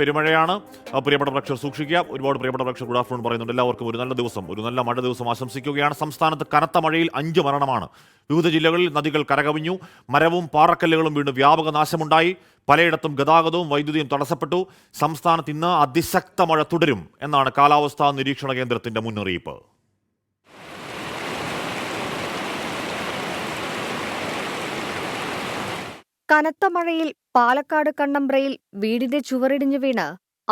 പെരുമഴയാണ്. പ്രിയപ്പെട്ട പ്രേക്ഷകർ സൂക്ഷിക്കുക. ഒരുപാട് പ്രിയപ്പെട്ട പ്രേക്ഷകർ ഗുഡ് ആഫ്റ്റർനൂൺ പറയുന്നുണ്ട്. എല്ലാവർക്കും ഒരു നല്ല ദിവസം, ഒരു നല്ല മഴ ദിവസം ആശംസിക്കുകയാണ്. സംസ്ഥാനത്ത് കനത്ത മഴയിൽ 5 മരണമാണ്. വിവിധ ജില്ലകളിൽ നദികൾ കരകവിഞ്ഞു. മരവും പാറക്കല്ലുകളും വീണ് വ്യാപക നാശമുണ്ടായി. പലയിടത്തും ഗതാഗതവും വൈദ്യുതിയും തടസ്സപ്പെട്ടു. സംസ്ഥാനത്ത് ഇന്ന് അതിശക്ത മഴ തുടരും എന്നാണ് കാലാവസ്ഥാ നിരീക്ഷണ കേന്ദ്രത്തിന്റെ മുന്നറിയിപ്പ്. കനത്ത മഴയിൽ പാലക്കാട് കണ്ണമ്പ്രയിൽ വീടിന്റെ ചുവറിടിഞ്ഞു വീണ്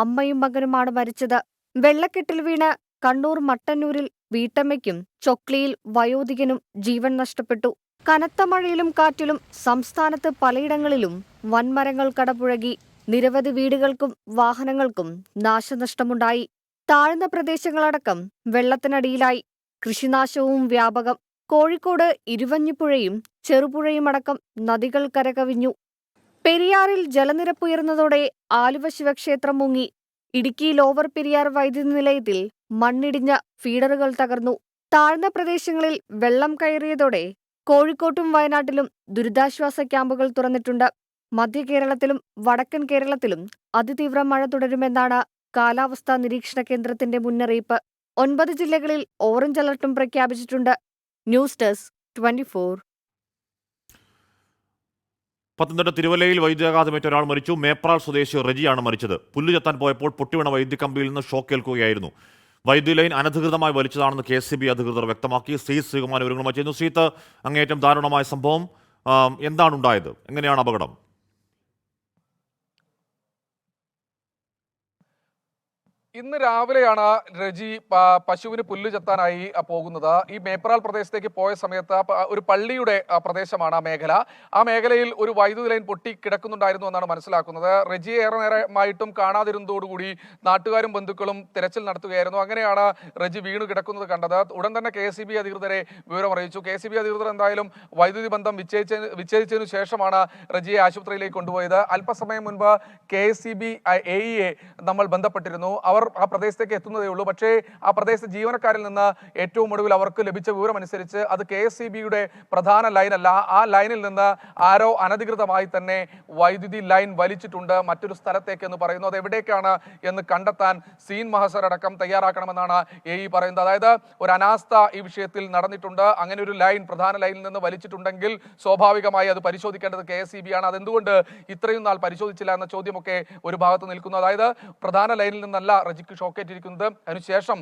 അമ്മയും മകനുമാണ് മരിച്ചത്. വെള്ളക്കെട്ടിൽ വീണ് കണ്ണൂർ മട്ടന്നൂരിൽ വീട്ടമ്മയ്ക്കും ചൊക്ലിയിൽ വയോധികനും ജീവൻ നഷ്ടപ്പെട്ടു. കനത്ത മഴയിലും കാറ്റിലും സംസ്ഥാനത്ത് പലയിടങ്ങളിലും വൻമരങ്ങൾ കടപുഴകി. നിരവധി വീടുകൾക്കും വാഹനങ്ങൾക്കും നാശനഷ്ടമുണ്ടായി. താഴ്ന്ന പ്രദേശങ്ങളടക്കം വെള്ളത്തിനടിയിലായി. കൃഷിനാശവും വ്യാപകം. കോഴിക്കോട് ഇരുവഞ്ഞിപ്പുഴയും ചെറുപുഴയുമടക്കം നദികൾ കരകവിഞ്ഞു. പെരിയാറിൽ ജലനിരപ്പ് ഉയർന്നതോടെ ആലുവ ശിവക്ഷേത്രം മുങ്ങി. ഇടുക്കി ലോവർ പെരിയാർ വൈദ്യുതി നിലയത്തിൽ മണ്ണിടിഞ്ഞ ഫീഡറുകൾ തകർന്നു. താഴ്ന്ന പ്രദേശങ്ങളിൽ വെള്ളം കയറിയതോടെ കോഴിക്കോട്ടും വയനാട്ടിലും ദുരിതാശ്വാസ ക്യാമ്പുകൾ തുറന്നിട്ടുണ്ട്. മധ്യ കേരളത്തിലും വടക്കൻ കേരളത്തിലും അതിതീവ്ര മഴ തുടരുമെന്നാണ് കാലാവസ്ഥാ നിരീക്ഷണ കേന്ദ്രത്തിന്റെ മുന്നറിയിപ്പ്. 9 ജില്ലകളിൽ ഓറഞ്ച് അലർട്ടും പ്രഖ്യാപിച്ചിട്ടുണ്ട്. News desk 24. പത്തനംതിട്ട തിരുവല്ലയിൽ വൈദ്യുതാഘാതമേറ്റ ഒരാൾ മരിച്ചു. മേപ്രാൾ സ്വദേശി റെജിയാണ് മരിച്ചത്. പുല്ല് ചെത്താൻ പോയപ്പോൾ പൊട്ടിവീണ വൈദ്യുതിക്കമ്പിയിൽ നിന്ന് ഷോക്കേൽക്കുകയായിരുന്നു. വൈദ്യുതി ലൈൻ അനധികൃതമായി വലിച്ചതാണെന്ന് KSB അധികൃതർ വ്യക്തമാക്കി. ശ്രീകുമാർ വിവരങ്ങളുമായി ചെയ്യുന്നു. ശ്രീത്ത്, അങ്ങേയറ്റം ദാരുണമായ സംഭവം. എന്താണ് ഉണ്ടായത്? എങ്ങനെയാണ് അപകടം? ഇന്ന് രാവിലെയാണ് റെജി പശുവിന് പുല്ല് ചെത്താനായി പോകുന്നത്. ഈ മേപ്രാൾ പ്രദേശത്തേക്ക് പോയ സമയത്ത് ഒരു പള്ളിയുടെ പ്രദേശമാണ് ആ മേഖല. ആ മേഖലയിൽ ഒരു വൈദ്യുതി ലൈൻ പൊട്ടി കിടക്കുന്നുണ്ടായിരുന്നു എന്നാണ് മനസ്സിലാക്കുന്നത്. റെജിയെ ഏറെ നേരമായിട്ടും കാണാതിരുന്നതോടുകൂടി നാട്ടുകാരും ബന്ധുക്കളും തിരച്ചിൽ നടത്തുകയായിരുന്നു. അങ്ങനെയാണ് റെജി വീണു കിടക്കുന്നത് കണ്ടത്. ഉടൻ തന്നെ KSB അധികൃതരെ വിവരം അറിയിച്ചു. KSB അധികൃതർ എന്തായാലും വൈദ്യുതി ബന്ധം വിച്ഛേദിച്ചതിനു ശേഷമാണ് റെജിയെ ആശുപത്രിയിലേക്ക് കൊണ്ടുപോയത്. അല്പസമയം മുൻപ് KSB AE നമ്മൾ ബന്ധപ്പെട്ടിരുന്നു. അവർ ആ പ്രദേശത്തേക്ക് എത്തുന്നതേ ഉള്ളൂ. പക്ഷേ ആ പ്രദേശത്തെ ജീവനക്കാരിൽ നിന്ന് ഏറ്റവും ഒടുവിൽ അവർക്ക് ലഭിച്ച വിവരം അനുസരിച്ച് അത് KSCBയുടെ പ്രധാന ലൈനല്ല. ആ ലൈനിൽ നിന്ന് ആരോ അനധികൃതമായി തന്നെ വൈദ്യുതി ലൈൻ വലിച്ചിട്ടുണ്ട് മറ്റൊരു സ്ഥലത്തേക്ക് എന്ന് പറയുന്നു. അത് എവിടേക്കാണ് എന്ന് കണ്ടെത്താൻ സീൻ മഹസർ അടക്കം തയ്യാറാക്കണമെന്നാണ് AE പറയുന്നത്. അതായത് ഒരു അനാസ്ഥ ഈ വിഷയത്തിൽ നടന്നിട്ടുണ്ട്. അങ്ങനെ ഒരു ലൈൻ പ്രധാന ലൈനിൽ നിന്ന് വലിച്ചിട്ടുണ്ടെങ്കിൽ സ്വാഭാവികമായി അത് പരിശോധിക്കേണ്ടത് KSCB ആണ്. അതെന്തുകൊണ്ട് ഇത്രയും നാൾ പരിശോധിച്ചില്ല എന്ന ചോദ്യമൊക്കെ ഒരു ഭാഗത്ത് നിൽക്കുന്നു. അതായത് പ്രധാന ലൈനിൽ നിന്നല്ല റെജിക്ക് ഷോക്കേറ്റിരിക്കുന്നത്, അതിനുശേഷം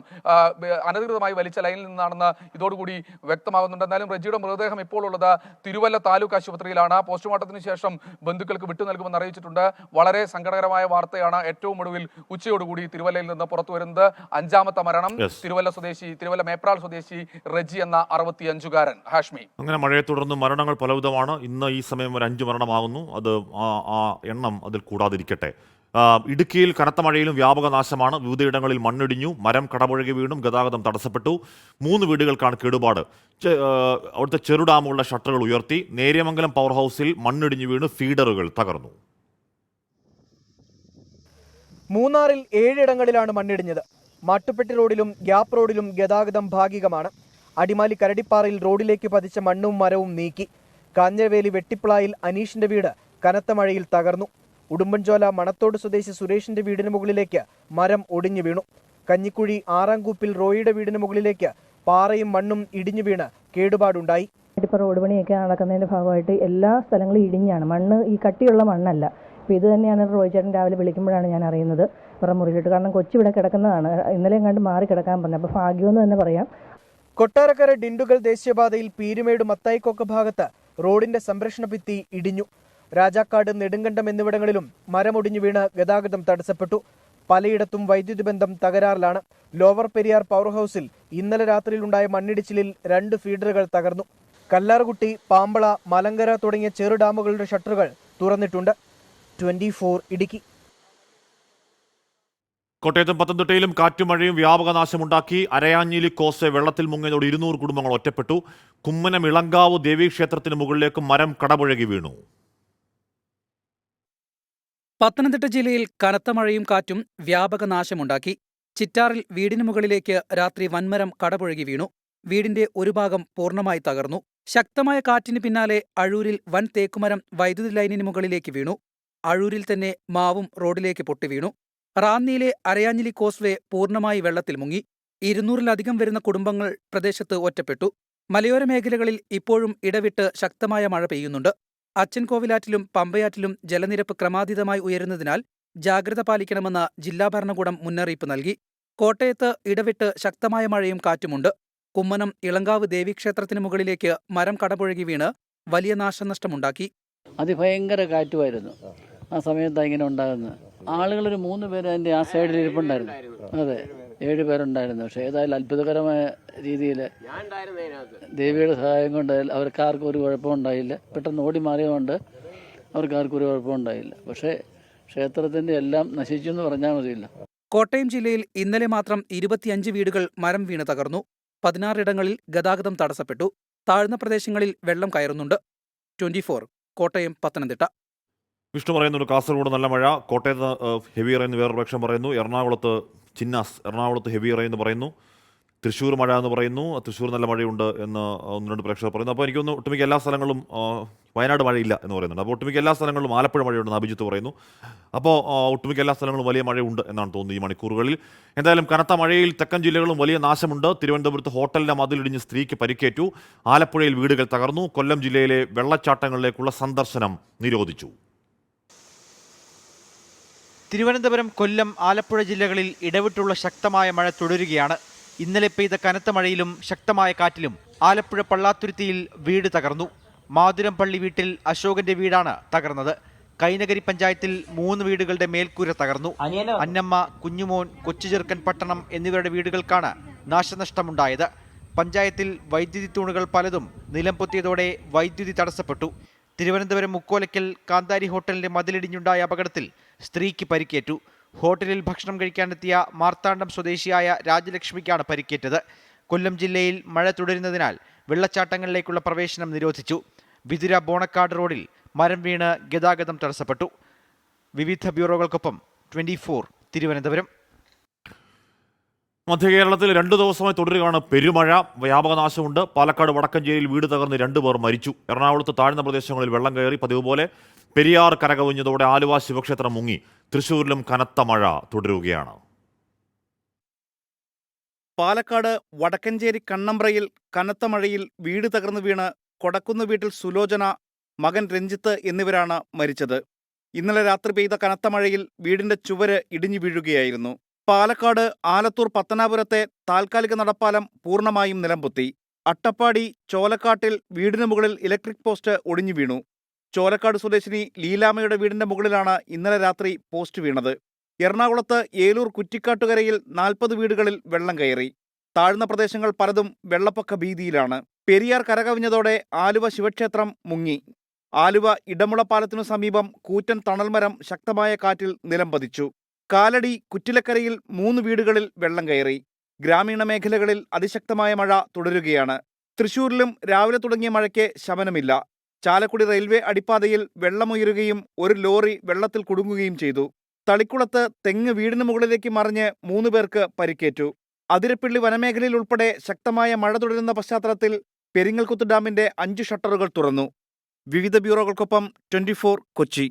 അനധികൃതമായി വലിച്ച ലൈനിൽ നിന്നാണെന്ന് ഇതോടുകൂടി വ്യക്തമാകുന്നുണ്ട്. എന്നാലും റെജിയുടെ മൃതദേഹം ഇപ്പോൾ ഉള്ളത് തിരുവല്ല താലൂക്ക് ആശുപത്രിയിലാണ്. പോസ്റ്റ്മോർട്ടത്തിന് ശേഷം ബന്ധുക്കൾക്ക് വിട്ടു നൽകുമെന്ന് അറിയിച്ചിട്ടുണ്ട്. വളരെ സങ്കടകരമായ വാർത്തയാണ് ഏറ്റവും ഒടുവിൽ ഉച്ചയോടുകൂടി തിരുവല്ലയിൽ നിന്ന് പുറത്തു വരുന്നത്. 5ാമത്തെ മരണം. തിരുവല്ല മേപ്രാൾ സ്വദേശി റെജി എന്ന 65-കാരൻ. ഹാഷ്മി, അങ്ങനെ മഴയെ തുടർന്ന് മരണങ്ങൾ പലവിധമാണ്. ഇന്ന് ഈ സമയം ഒരു 5 മരണമാകുന്നു. അത് ആ എണ്ണം അതിൽ കൂടാതിരിക്കട്ടെ. ഇടുക്കിയിൽ കനത്ത മഴയിലും വ്യാപക നാശമാണ്. വിവിധയിടങ്ങളിൽ മണ്ണിടിഞ്ഞു. മരം കടപുഴകി വീണും ഗതാഗതം തടസ്സപ്പെട്ടു. 3 വീടുകൾക്കാണ് കേടുപാട്. അവിടുത്തെ ചെറുഡാമുകളുടെ ഷട്ടറുകൾ ഉയർത്തി. നേര്യമംഗലം പവർ ഹൗസിൽ മണ്ണിടിഞ്ഞു വീണ് ഫീഡറുകൾ തകർന്നു. മൂന്നാറിൽ 7 ഇടങ്ങളിലാണ് മണ്ണിടിഞ്ഞത്. മാട്ടുപ്പെട്ടി റോഡിലും ഗ്യാപ്പ് റോഡിലും ഗതാഗതം ഭാഗികമാണ്. അടിമാലി കരടിപ്പാറയിൽ റോഡിലേക്ക് പതിച്ച മണ്ണും മരവും നീക്കി. കാഞ്ഞവേലി വെട്ടിപ്പിളായിൽ അനീഷിന്റെ വീട് കനത്ത മഴയിൽ തകർന്നു. ഉടുമ്പൻചോല മണത്തോട് സ്വദേശി സുരേഷിന്റെ വീടിന് മുകളിലേക്ക് മരം ഒടിഞ്ഞു വീണു. കഞ്ഞിക്കുഴി ആറാംകൂപ്പിൽ റോയിയുടെ വീടിന് മുകളിലേക്ക് പാറയും മണ്ണും ഇടിഞ്ഞു വീണ് കേടുപാടുണ്ടായി. ഇപ്പോൾ റോഡ് പണിയൊക്കെ നടക്കുന്നതിന്റെ ഭാഗമായിട്ട് എല്ലാ സ്ഥലങ്ങളും ഇടിഞ്ഞാണ്. മണ്ണ് ഈ കട്ടിയുള്ള മണ്ണല്ല. അപ്പോൾ ഇത് തന്നെയാണ് റോയ് ചേട്ടൻ രാവിലെ വിളിക്കുമ്പോഴാണ് ഞാൻ അറിയുന്നത് ഇവരുടെ മുറിയിലിട്ട്. കാരണം കൊച്ചിവിടെ കിടക്കുന്നതാണ്. ഇന്നലെ എങ്ങാണ്ട് മാറി കിടക്കാൻ പറഞ്ഞു. അപ്പോൾ ഭാഗ്യമെന്ന് തന്നെ പറയാം. കൊട്ടാരക്കര ഡിണ്ടുഗൽ ദേശീയപാതയിൽ പീരുമേട് മത്തായിക്കൊക്ക ഭാഗത്ത് റോഡിന്റെ സംരക്ഷണ ഭിത്തി ഇടിഞ്ഞു. രാജാക്കാട് നെടുങ്കണ്ടം എന്നിവിടങ്ങളിലും മരമൊടിഞ്ഞു വീണ് ഗതാഗതം തടസ്സപ്പെട്ടു. പലയിടത്തും വൈദ്യുതി ബന്ധം തകരാറിലാണ്. ലോവർ പെരിയാർ പവർ ഹൗസിൽ ഇന്നലെ രാത്രിയിലുണ്ടായ മണ്ണിടിച്ചിലിൽ 2 ഫീഡറുകൾ തകർന്നു. കല്ലാർകുട്ടി, പാമ്പള, മലങ്കര തുടങ്ങിയ ചെറു ഡാമുകളുടെ ഷട്ടറുകൾ തുറന്നിട്ടുണ്ട്. 24 ഇടുക്കി. കോട്ടയത്തും പത്തനംതിട്ടയിലും കാറ്റും മഴയും വ്യാപക നാശമുണ്ടാക്കി. അരയാഞ്ഞിലി കോസ് വെള്ളത്തിൽ മുങ്ങിയതോടെ 200 കുടുംബങ്ങൾ ഒറ്റപ്പെട്ടു. കുമ്മനം ഇളങ്കാവ് ദേവീക്ഷേത്രത്തിന് മുകളിലേക്ക് മരം കടപുഴകി വീണു. പത്തനംതിട്ട ജില്ലയിൽ കനത്ത മഴയും കാറ്റും വ്യാപക നാശമുണ്ടാക്കി. ചിറ്റാറിൽ വീടിന് മുകളിലേക്ക് രാത്രി വൻമരം കടപുഴകി വീണു. വീടിന്റെ ഒരു ഭാഗം പൂർണ്ണമായി തകർന്നു. ശക്തമായ കാറ്റിന് പിന്നാലെ അഴൂരിൽ വൻ തേക്കുമരം വൈദ്യുതി ലൈനിന് മുകളിലേക്ക് വീണു. അഴൂരിൽ തന്നെ മാവും റോഡിലേക്ക് പൊട്ടിവീണു. റാന്നിയിലെ അരയാഞ്ഞിലി കോസ്വേ പൂർണ്ണമായി വെള്ളത്തിൽ മുങ്ങി. 200-ലധികം വരുന്ന കുടുംബങ്ങൾ പ്രദേശത്ത് ഒറ്റപ്പെട്ടു. മലയോര മേഖലകളിൽ ഇപ്പോഴും ഇടവിട്ട് ശക്തമായ മഴ പെയ്യുന്നുണ്ട്. അച്ചൻകോവിലാറ്റിലും പമ്പയാറ്റിലും ജലനിരപ്പ് ക്രമാതീതമായി ഉയരുന്നതിനാൽ ജാഗ്രത പാലിക്കണമെന്ന് ജില്ലാ ഭരണകൂടം മുന്നറിയിപ്പ് നൽകി. കോട്ടയത്ത് ഇടവിട്ട് ശക്തമായ മഴയും കാറ്റുമുണ്ട്. കുമ്മനം ഇളങ്കാവ് ദേവീക്ഷേത്രത്തിന് മുകളിലേക്ക് മരം കടപുഴകി വീണ് വലിയ നാശനഷ്ടമുണ്ടാക്കി. അതിഭയങ്കര കാറ്റുമായിരുന്നു. ആ സമയത്താണ് ഇങ്ങനെ ഉണ്ടാകുന്നത്. ആളുകളൊരു 3 പേര് അതിൻ്റെ ആ സൈഡിൽ ഇരിപ്പുണ്ടായിരുന്നു. അതെ, 7 പേരുണ്ടായിരുന്നു. പക്ഷേ ഏതായാലും അത്ഭുതകരമായ രീതിയിൽ ദേവിയുടെ സഹായം കൊണ്ട് അവർക്കാർക്കും ഒരു കുഴപ്പമുണ്ടായില്ല. പെട്ടെന്ന് ഓടി മാറിയതുകൊണ്ട് അവർക്കാർക്കും ഒരു കുഴപ്പമുണ്ടായില്ല. പക്ഷേ ക്ഷേത്രത്തിൻ്റെ എല്ലാം നശിച്ചു എന്ന് പറഞ്ഞാൽ മതിയില്ല. കോട്ടയം ജില്ലയിൽ ഇന്നലെ മാത്രം 25 വീടുകൾ മരം വീണ് തകർന്നു. 16 ഇടങ്ങളിൽ ഗതാഗതം തടസ്സപ്പെട്ടു. താഴ്ന്ന പ്രദേശങ്ങളിൽ വെള്ളം കയറുന്നുണ്ട്. 24 കോട്ടയം, പത്തനംതിട്ട. വിഷ്ണു പറയുന്നുണ്ട് കാസർഗോഡ് നല്ല മഴ, കോട്ടയത്ത് ഹെവി റെയിൻ എന്ന് വേറൊരു പക്ഷം പറയുന്നു. എറണാകുളത്ത് ഹെവി റെയിൻ എന്ന് പറയുന്നു. തൃശ്ശൂർ മഴ എന്ന് പറയുന്നു. തൃശ്ശൂർ നല്ല മഴയുണ്ട് എന്ന് 1-2 പ്രേക്ഷകർ പറയുന്നു. അപ്പോൾ എനിക്കൊന്ന് ഒട്ടുമിക്ക എല്ലാ സ്ഥലങ്ങളും വയനാട് മഴയില്ല എന്ന് പറയുന്നുണ്ട്. അപ്പോൾ ഒട്ടുമിക്ക എല്ലാ സ്ഥലങ്ങളിലും ആലപ്പുഴ മഴയുണ്ടെന്ന് അഭിജിത്ത് പറയുന്നു. അപ്പോൾ ഒട്ടുമിക്ക എല്ലാ സ്ഥലങ്ങളും വലിയ മഴയുണ്ട് എന്നാണ് തോന്നുന്നത് ഈ മണിക്കൂറുകളിൽ. എന്തായാലും കനത്ത മഴയിൽ തെക്കൻ ജില്ലകളും വലിയ നാശമുണ്ട്. തിരുവനന്തപുരത്ത് ഹോട്ടലിന്റെ മതിലിടിഞ്ഞ് സ്ത്രീക്ക് പരിക്കേറ്റു. ആലപ്പുഴയിൽ വീടുകൾ തകർന്നു. കൊല്ലം ജില്ലയിലെ വെള്ളച്ചാട്ടങ്ങളിലേക്കുള്ള സന്ദർശനം നിരോധിച്ചു. തിരുവനന്തപുരം, കൊല്ലം, ആലപ്പുഴ ജില്ലകളിൽ ഇടവിട്ടുള്ള ശക്തമായ മഴ തുടരുകയാണ്. ഇന്നലെ പെയ്ത കനത്ത മഴയിലും ശക്തമായ കാറ്റിലും ആലപ്പുഴ പള്ളാത്തുരുത്തിയിൽ വീട് തകർന്നു. മാതുരംപള്ളി വീട്ടിൽ അശോകന്റെ വീടാണ് തകർന്നത്. കൈനകരി പഞ്ചായത്തിൽ 3 വീടുകളുടെ മേൽക്കൂര തകർന്നു. അന്നമ്മ, കുഞ്ഞുമോൻ, കൊച്ചുചെറുക്കൻ പട്ടണം എന്നിവരുടെ വീടുകൾക്കാണ് നാശനഷ്ടമുണ്ടായത്. പഞ്ചായത്തിൽ വൈദ്യുതി തൂണുകൾ പലതും നിലം പൊത്തിയതോടെ വൈദ്യുതി തടസ്സപ്പെട്ടു. തിരുവനന്തപുരം മുക്കോലയ്ക്കൽ കാന്താരി ഹോട്ടലിന്റെ മതിലിടിഞ്ഞുണ്ടായ അപകടത്തിൽ സ്ത്രീക്ക് പരിക്കേറ്റു. ഹോട്ടലിൽ ഭക്ഷണം കഴിക്കാനെത്തിയ മാർത്താണ്ഡം സ്വദേശിയായ രാജലക്ഷ്മിക്കാണ് പരിക്കേറ്റത്. കൊല്ലം ജില്ലയിൽ മഴ തുടരുന്നതിനാൽ വെള്ളച്ചാട്ടങ്ങളിലേക്കുള്ള പ്രവേശനം നിരോധിച്ചു. വിതുര ബോണക്കാട് റോഡിൽ മരം വീണ് ഗതാഗതം തടസ്സപ്പെട്ടു. വിവിധ ബ്യൂറോകൾക്കൊപ്പം 24 തിരുവനന്തപുരം. മധ്യകേരളത്തിൽ 2 ദിവസമായി തുടരുകയാണ് പെരുമഴ. വ്യാപക നാശമുണ്ട്. പാലക്കാട് വടക്കഞ്ചേരിയിൽ വീട് തകർന്ന് 2 പേർ മരിച്ചു. എറണാകുളത്ത് താഴ്ന്ന പ്രദേശങ്ങളിൽ വെള്ളം കയറി. പതിവ് പോലെ പെരിയാർ കരകവിഞ്ഞതോടെ ആലുവ ശിവക്ഷേത്രം മുങ്ങി. തൃശ്ശൂരിലും കനത്ത മഴ തുടരുകയാണ്. പാലക്കാട് വടക്കഞ്ചേരി കണ്ണമ്പ്രയിൽ കനത്ത മഴയിൽ വീട് തകർന്നു വീണ് കൊടക്കുന്ന് വീട്ടിൽ സുലോചന, മകൻ രഞ്ജിത്ത് എന്നിവരാണ് മരിച്ചത്. ഇന്നലെ രാത്രി പെയ്ത കനത്ത മഴയിൽ വീടിന്റെ ചുവര് ഇടിഞ്ഞു വീഴുകയായിരുന്നു. പാലക്കാട് ആലത്തൂർ പത്തനാപുരത്തെ താൽക്കാലിക നടപ്പാലം പൂർണ്ണമായും നിലംപൊത്തി. അട്ടപ്പാടി ചോലക്കാട്ടിൽ വീടിന് മുകളിൽ ഇലക്ട്രിക് പോസ്റ്റ് ഒടിഞ്ഞു വീണു. ചോലക്കാട് സ്വദേശിനി ലീലാമ്മയുടെ വീടിന്റെ മുകളിലാണ് ഇന്നലെ രാത്രി പോസ്റ്റ് വീണത്. എറണാകുളത്ത് ഏലൂർ കുറ്റിക്കാട്ടുകരയിൽ 40 വീടുകളിൽ വെള്ളം കയറി. താഴ്ന്ന പ്രദേശങ്ങൾ പലതും വെള്ളപ്പൊക്ക ഭീതിയിലാണ്. പെരിയാർ കരകവിഞ്ഞതോടെ ആലുവ ശിവക്ഷേത്രം മുങ്ങി. ആലുവ ഇടമുള പാലത്തിനു സമീപം കൂറ്റൻ തണൽമരം ശക്തമായ കാറ്റിൽ നിലം പതിച്ചു. കാലടി കുറ്റിലക്കരയിൽ 3 വീടുകളിൽ വെള്ളം കയറി. ഗ്രാമീണ മേഖലകളിൽ അതിശക്തമായ മഴ തുടരുകയാണ്. തൃശൂരിലും രാവിലെ തുടങ്ങിയ മഴയ്ക്ക് ശമനമില്ല. ചാലക്കുടി റെയിൽവേ അടിപ്പാതയിൽ വെള്ളമുയരുകയും ഒരു ലോറി വെള്ളത്തിൽ കുടുങ്ങുകയും ചെയ്തു. തളിക്കുളത്ത് തെങ്ങ് വീടിന് മുകളിലേക്ക് മറിഞ്ഞ് 3 പേർക്ക് പരിക്കേറ്റു. അതിരപ്പിള്ളി വനമേഖലയിൽ ഉൾപ്പെടെ ശക്തമായ മഴ തുടരുന്ന പശ്ചാത്തലത്തിൽ പെരിങ്ങൽകുത്ത് ഡാമിന്റെ 5 ഷട്ടറുകൾ തുറന്നു. വിവിധ ബ്യൂറോകൾക്കൊപ്പം 24 കൊച്ചി.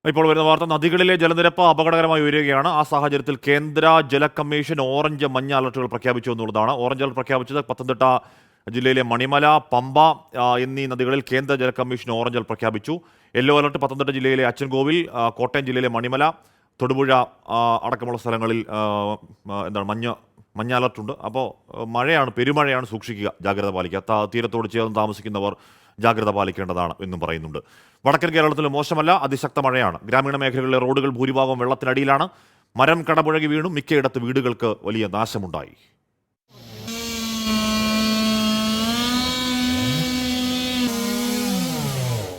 ഇപ്പോൾ വരുന്ന വാർത്ത, നദികളിലെ ജലനിരപ്പ് അപകടകരമായി ഉയരുകയാണ്. ആ സാഹചര്യത്തിൽ കേന്ദ്ര ജല കമ്മീഷൻ ഓറഞ്ച്, മഞ്ഞ അലർട്ടുകൾ പ്രഖ്യാപിച്ചു എന്നുള്ളതാണ്. ഓറഞ്ച് അലർട്ട് പ്രഖ്യാപിച്ചത് പത്തനംതിട്ട ജില്ലയിലെ മണിമല, പമ്പ എന്നീ നദികളിൽ കേന്ദ്ര ജല കമ്മീഷൻ ഓറഞ്ച് അലർട്ട് പ്രഖ്യാപിച്ചു. യെല്ലോ അലർട്ട് പത്തനംതിട്ട ജില്ലയിലെ അച്ചൻകോവിൽ, കോട്ടയം ജില്ലയിലെ മണിമല, തൊടുപുഴ അടക്കമുള്ള സ്ഥലങ്ങളിൽ മഞ്ഞ അലർട്ടുണ്ട്. അപ്പോൾ മഴയാണ്, പെരുമഴയാണ്, സൂക്ഷിക്കുക, ജാഗ്രത പാലിക്കുക. തീരത്തോട് ചേർന്ന് താമസിക്കുന്നവർ ജാഗ്രത പാലിക്കേണ്ടതാണ് എന്നും പറയുന്നുണ്ട്. വടക്കൻ കേരളത്തിൽ മോശമല്ല, അതിശക്ത മഴയാണ്. ഗ്രാമീണ മേഖലകളിലെ റോഡുകൾ ഭൂരിഭാഗം വെള്ളത്തിനടിയിലാണ്. മരം കടപുഴകി വീണു. മിക്കയിടത്ത് വീടുകൾക്ക് വലിയ നാശമുണ്ടായി.